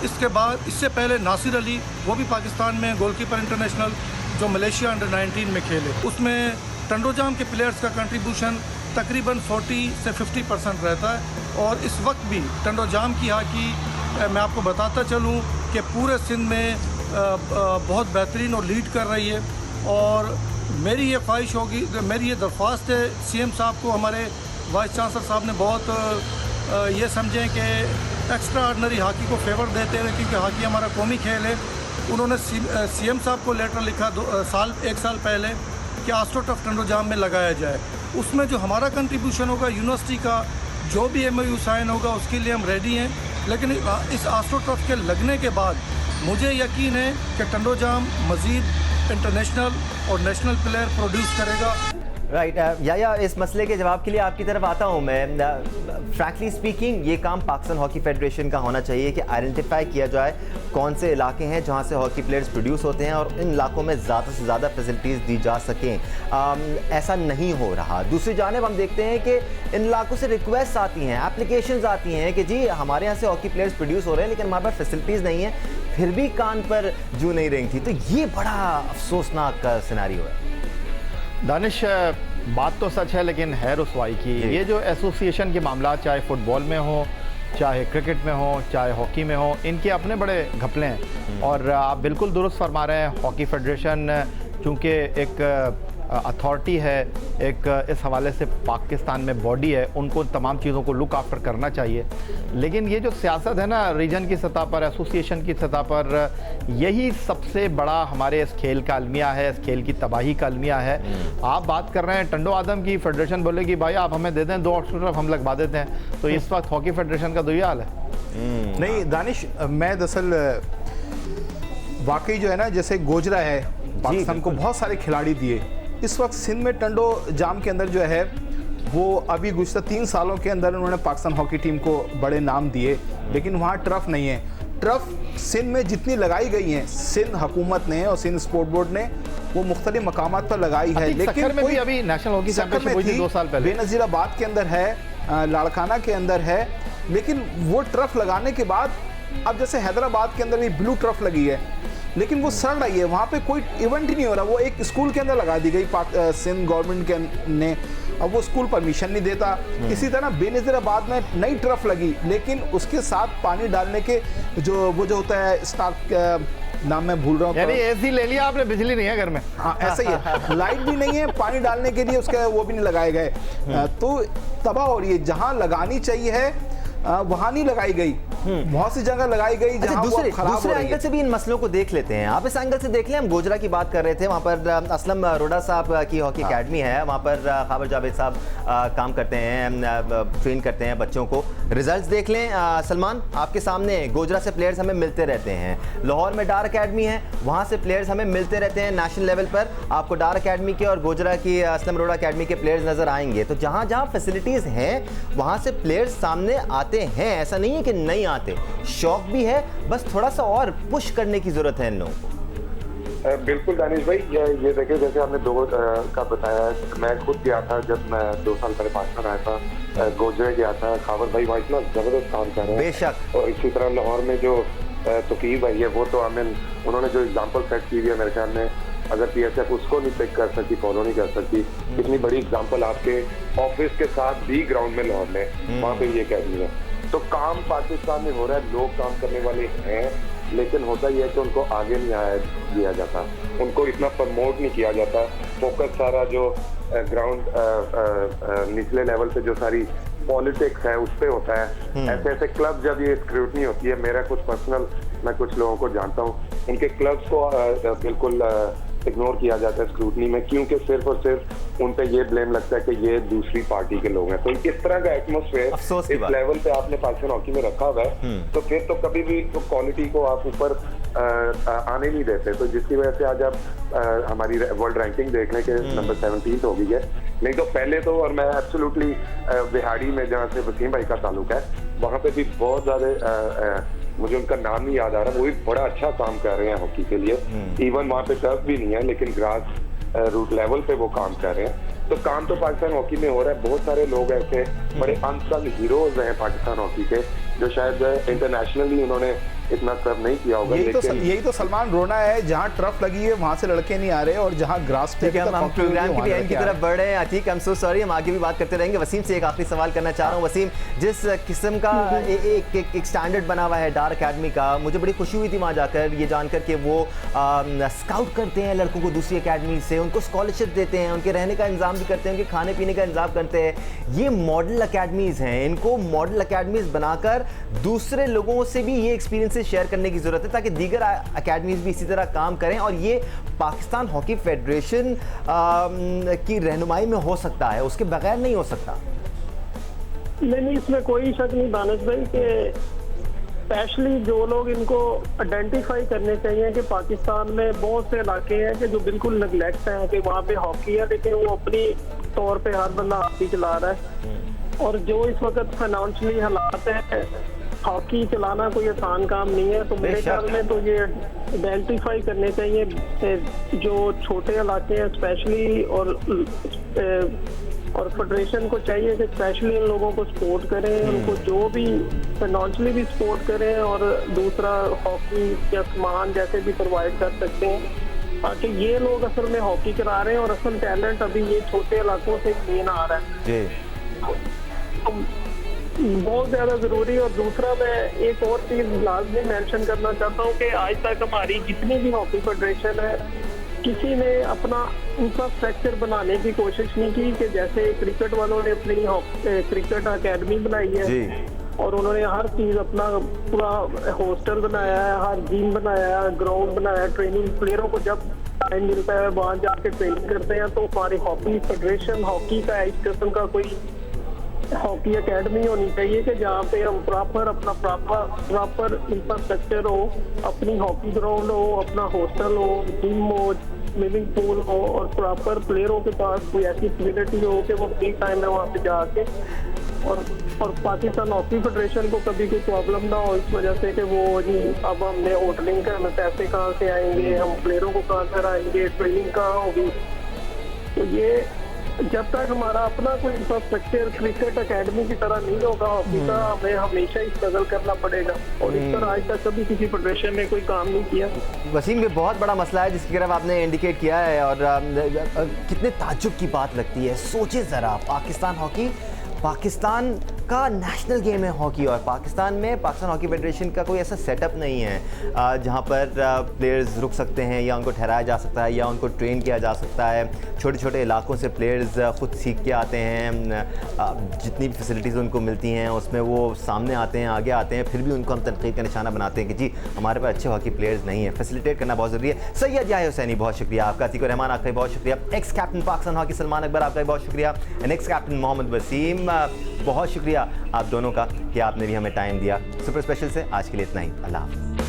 इससे पहले नासिर अली वो भी पाकिस्तान में गोलकीपर इंटरनेशनल जो मलेशिया अंडर 19 में खेले। उसमें टंडू जाम के प्लेयर्स का कंट्रीब्यूशन तकरीबन 40 से 50% रहता है। और इस वक्त भी टंडू जाम की हॉकी मैं आपको बताता चलूँ कि पूरे सिंध में बहुत बेहतरीन और लीड कर रही है। और मेरी ये ख्वाहिश होगी, मेरी ये दरख्वास्त है सीएम साहब को, हमारे वाइस चांसलर साहब ने बहुत ये समझें कि एक्स्ट्रा ऑर्डिनरी हॉकी को फेवर देते हैं क्योंकि हॉकी हमारा कौमी खेल है। उन्होंने सीएम साहब को लेटर लिखा 1 साल पहले कि आस्ट्रो टर्फ टंडू जाम में लगाया जाए। उसमें जो हमारा कंट्रीब्यूशन होगा यूनिवर्सिटी का जो भी MOU साइन होगा उसके लिए हम रेडी हैं। लेकिन इस आस्ट्रो टर्फ के लगने के बाद मुझे यकीन है कि टंडू जाम मज़ीद इंटरनेशनल और नेशनल प्लेयर प्रोड्यूस करेगा। राइट या इस मसले के जवाब के लिए आपकी तरफ आता हूँ मैं। फ्रैंकली स्पीकिंग ये काम पाकिस्तान हॉकी फेडरेशन का होना चाहिए कि आइडेंटिफाई किया जाए कौन से इलाके हैं जहाँ से हॉकी प्लेयर्स प्रोड्यूस होते हैं और इन इलाकों में ज़्यादा से ज़्यादा फैसिलिटीज़ दी जा सकें। ऐसा नहीं हो रहा। दूसरी जानिब हम देखते हैं कि इन इलाकों से रिक्वेस्ट आती हैं, एप्लीकेशंस आती हैं कि जी हमारे यहाँ से हॉकी प्लेयर्स प्रोड्यूस हो रहे हैं लेकिन हमारे पास फैसिलिटीज़ नहीं है, फिर भी कान पर जू नहीं रेंगती। तो ये बड़ा अफसोसनाक सिनेरियो है। दानिश, बात तो सच है लेकिन है रुसवाई की। ये जो एसोसिएशन के मामला चाहे फुटबॉल में हो, चाहे क्रिकेट में हो, चाहे हॉकी में हो, इनके अपने बड़े घपले हैं। और आप बिल्कुल दुरुस्त फरमा रहे हैं, हॉकी फेडरेशन चूँकि एक अथॉरिटी है, एक इस हवाले से पाकिस्तान में बॉडी है, उनको तमाम चीज़ों को लुक आफ्टर करना चाहिए। लेकिन ये जो सियासत है ना रीजन की सतह पर, एसोसिएशन की सतह पर, यही सबसे बड़ा हमारे इस खेल का अलमिया है, इस खेल की तबाही का अलमिया है। आप बात कर रहे हैं टंडो आदम की, फेडरेशन बोलेगी भाई आप हमें दे दें 2 ऑक्टोबर हम लगवा देते हैं। तो इस वक्त हॉकी फेडरेशन का दुई हाल है। नहीं दानिश, मैं दरअसल वाकई जो है ना, जैसे गोजरा है पाकिस्तान को बहुत सारे खिलाड़ी दिए, इस वक्त सिंध में टंडो जाम के अंदर जो है वो अभी गुज़श्ता 3 सालों के अंदर उन्होंने पाकिस्तान हॉकी टीम को बड़े नाम दिए, लेकिन वहाँ टर्फ नहीं है। टर्फ सिंध में जितनी लगाई गई हैं, सिंध हुकूमत ने और सिंध स्पोर्ट बोर्ड ने वो मुख्तलिफ मकामात पर लगाई है, लेकिन में भी अभी नेशनल हॉकी चैंपियनशिप हुई थी 2 साल पहले। बेनज़ीराबाद के अंदर है, लाड़काना के अंदर है, लेकिन वो टर्फ लगाने के बाद अब जैसे हैदराबाद के अंदर भी ब्लू टर्फ लगी है, लेकिन वो सड़ रही है, वहाँ पे कोई इवेंट ही नहीं हो रहा। वो एक स्कूल के अंदर लगा दी गई सिंध गवर्नमेंट के ने, अब वो स्कूल परमिशन नहीं देता। इसी तरह बेनज़ीराबाद में नई टर्फ लगी, लेकिन उसके साथ पानी डालने के जो होता है स्टार नाम मैं भूल रहा हूँ, यानी एसी ले लिया आपने, बिजली नहीं है घर में। हाँ ऐसा ही है, लाइट भी नहीं है, पानी डालने के लिए उसका वो भी नहीं लगाए गए, तो तबाह हो रही है। जहाँ लगानी चाहिए है वहाँ नहीं लगाई गई, बहुत सी जगह लगाई गई जहाँ वो खराब हो रही एंगल से भी इन मसलों को देख लेते हैं। आप इस एंगल से देख लें, हम गोजरा की बात कर रहे थे, वहाँ पर असलम रोडा साहब की हॉकी एकेडमी है, वहाँ पर खाबर जावेद साहब काम करते हैं, ट्रेन करते हैं बच्चों को। रिजल्ट्स देख लें सलमान, आपके सामने गोजरा से प्लेयर्स हमें मिलते रहते हैं। लाहौर में डार अकेडमी है, वहाँ से प्लेयर्स हमें मिलते रहते हैं। नेशनल लेवल पर आपको डार अकेडमी के और गोजरा की असलम रोडा अकेडमी के प्लेयर्स नजर आएंगे। तो जहाँ जहाँ फैसिलिटीज़ हैं वहाँ से प्लेयर्स सामने आते हैं, ऐसा नहीं है कि नहीं आते। शौक भी है, बस थोड़ा सा और पुश करने की जरूरत है इन लोगों को। बिल्कुल दानिश भाई, ये देखिए जैसे आपने 2 का बताया, मैं खुद गया था जब मैं 2 साल पहले पाकिस्तान आया था, गोजरे गया था, खावर भाई वहाँ इतना जबरदस्त काम कर रहे हैं। बेशक। और इसी तरह लाहौर में जो तकीर भाई है, वो तो उन्होंने जो एग्जाम्पल सेट की है, मेरे ख्याल में अगर PSF उसको नहीं पिक कर सकती, फॉलो नहीं कर सकती, इतनी बड़ी एग्जाम्पल आपके ऑफिस के साथ भी ग्राउंड में लाहौर में, वहाँ पे ये अकेडमी है। तो काम पाकिस्तान में हो रहा है, लोग काम करने वाले हैं, लेकिन होता यह है कि उनको आगे नहीं आया दिया जाता, उनको इतना प्रमोट नहीं किया जाता। फोकस सारा जो ग्राउंड निचले लेवल पे जो सारी पॉलिटिक्स है उस पर होता है। ऐसे ऐसे क्लब जब ये स्क्रूटनी होती है, मेरा कुछ पर्सनल, मैं कुछ लोगों को जानता हूँ, उनके क्लब्स को बिल्कुल इग्नोर किया जाता है स्क्रूटनी में, क्योंकि सिर्फ और सिर्फ उन पे ये ब्लेम लगता है कि ये दूसरी पार्टी के लोग हैं। तो इस तरह का एटमोस्फेयर इस लेवल पे आपने पाकिस्तान हॉकी में रखा हुआ है, तो फिर तो कभी भी तो क्वालिटी को आप ऊपर आने नहीं देते। तो जिसकी वजह से आज आप हमारी वर्ल्ड रैंकिंग देखने के नंबर 17 हो गई है। नहीं तो पहले तो, और मैं एब्सोल्युटली बिहाड़ी में जहाँ से वसीम भाई का ताल्लुक है, वहाँ पे भी बहुत ज्यादा, मुझे उनका नाम नहीं याद आ रहा, वो भी बड़ा अच्छा काम कर रहे हैं हॉकी के लिए। इवन वहाँ पे टर्फ भी नहीं है, लेकिन ग्रास रूट लेवल पे वो काम कर रहे हैं। तो काम तो पाकिस्तान हॉकी में हो रहा है। बहुत सारे लोग ऐसे बड़े अनसंग हीरोज हैं पाकिस्तान हॉकी के, जो शायद इंटरनेशनली उन्होंने इतना सर्व नहीं किया होगा। यही तो सलमान रोना है, जहाँ टर्फ लगी है वहाँ से लड़के नहीं आ रहे, और जहाँ ग्रास पे हम प्रोग्राम की एंड की तरफ बढ़ रहे हैं। Atiq, I am so sorry, हम आगे भी बात करते रहेंगे। वसीम से एक आखिरी सवाल करना चाह रहा हूँ। वसीम, जिस किस्म का एक स्टैंडर्ड बना हुआ है डार अकेडमी का, मुझे बड़ी खुशी हुई थी वहाँ जाकर ये जानकर कि वो स्काउट करते हैं लड़कों को दूसरी अकेडमी से, उनको स्कॉलरशिप देते हैं, उनके रहने का इंतजाम भी करते हैं, उनके खाने पीने का इंतजाम करते हैं। ये मॉडल अकेडमीज हैं, इनको मॉडल अकेडमीज बनाकर दूसरे लोगों से भी ये एक्सपीरियंसेस शेयर करने की जरूरत है, ताकि दीगर अकेडमीज भी इसी तरह काम करें। और ये पाकिस्तान हॉकी फेडरेशन की रहनुमाई में हो सकता है, उसके बगैर नहीं हो सकता। नहीं, इसमें कोई शक नहीं दानिश भाई कि स्पेशली जो लोग इनको आइडेंटिफाई करने चाहिए कि पाकिस्तान में बहुत से इलाके हैं कि जो बिल्कुल नेगलेक्ट हैं, कि वहाँ पे हॉकी है लेकिन वो अपनी तौर पे हर बंदा हॉकी चला रहा है। और जो इस वक्त फाइनेंशियली हालात है, हॉकी चलाना कोई आसान काम नहीं है। तो मेरे ख्याल में तो ये आइडेंटिफाई करने चाहिए जो छोटे इलाके हैं स्पेशली, और फेडरेशन को चाहिए कि स्पेशली इन लोगों को सपोर्ट करें, उनको जो भी फाइनेंशियली भी सपोर्ट करें, और दूसरा हॉकी या सामान जैसे भी प्रोवाइड कर सकते हैं, ताकि ये लोग असल में हॉकी करा रहे हैं और असल टैलेंट अभी ये छोटे इलाकों से मेन आ रहा है। तो बहुत ज्यादा जरूरी। और दूसरा मैं एक और चीज लाजमी मेंशन करना चाहता हूँ कि आज तक हमारी जितनी भी हॉकी फेडरेशन है, किसी ने अपना इंफ्रास्ट्रक्चर बनाने की कोशिश नहीं की कि जैसे क्रिकेट वालों ने अपनी क्रिकेट अकेडमी बनाई है और उन्होंने हर चीज अपना पूरा हॉस्टल बनाया है, हर जिम बनाया है, ग्राउंड बनाया, ट्रेनिंग प्लेयरों को जब टाइम मिलता है वहाँ जाके ट्रेनिंग करते हैं। तो हमारी हॉकी फेडरेशन हॉकी का इस किस्म का कोई हॉकी एकेडमी होनी चाहिए कि जहाँ पे हम प्रॉपर इंफ्रास्ट्रक्चर हो, अपनी हॉकी ग्राउंड हो, अपना हॉस्टल हो, जिम हो, स्विमिंग पूल हो और प्रॉपर प्लेयरों के पास कोई ऐसी फैसिलिटी हो कि वो फ्री टाइम में वहाँ पे जाके और पाकिस्तान हॉकी फेडरेशन को कभी कोई प्रॉब्लम ना हो इस वजह से कि वो जी अब हमने होटलिंग का हमें पैसे कहाँ से आएंगे, हम प्लेयरों को कहाँ से आएंगे, ट्रेनिंग कहाँ होगी। तो ये जब तक हमारा अपना कोई इंफ्रास्ट्रक्चर क्रिकेट एकेडमी की तरह नहीं होगा हॉकी का, हमें हमेशा ही स्ट्रगल करना पड़ेगा और इस तरह आज तक कभी किसी फेडरेशन ने कोई काम नहीं किया। वसीम, ये बहुत बड़ा मसला है जिसकी तरफ आपने इंडिकेट किया है और कितने ताज्जुब की बात लगती है। सोचिए ज़रा, पाकिस्तान हॉकी, पाकिस्तान का नेशनल गेम है हॉकी और पाकिस्तान में पाकिस्तान हॉकी फेडरेशन का कोई ऐसा सेटअप नहीं है जहां पर प्लेयर्स रुक सकते हैं या उनको ठहराया जा सकता है या उनको ट्रेन किया जा सकता है। छोटे छोटे इलाकों से प्लेयर्स खुद सीख के आते हैं, जितनी भी फैसिलिटीज़ उनको मिलती हैं उसमें वो सामने आते हैं, आगे आते हैं, फिर भी उनको हम तनकीद का निशाना बनाते हैं कि जी हमारे पास अच्छे हॉकी प्लेयर्स नहीं हैं। फैसिलिटेट करना बहुत ज़रूरी है। सैयद याह्या हुसैनी, बहुत शुक्रिया आपका। अतीक रहमान, आपका बहुत शुक्रिया। Ex captain Pakistan hockey Salman Akbar, आपका बहुत शुक्रिया। And ex captain Mohammad Wasim, बहुत शुक्रिया आप दोनों का कि आपने भी हमें टाइम दिया। सुपर स्पेशल से आज के लिए इतना ही। अल्लाह हाफ़िज़।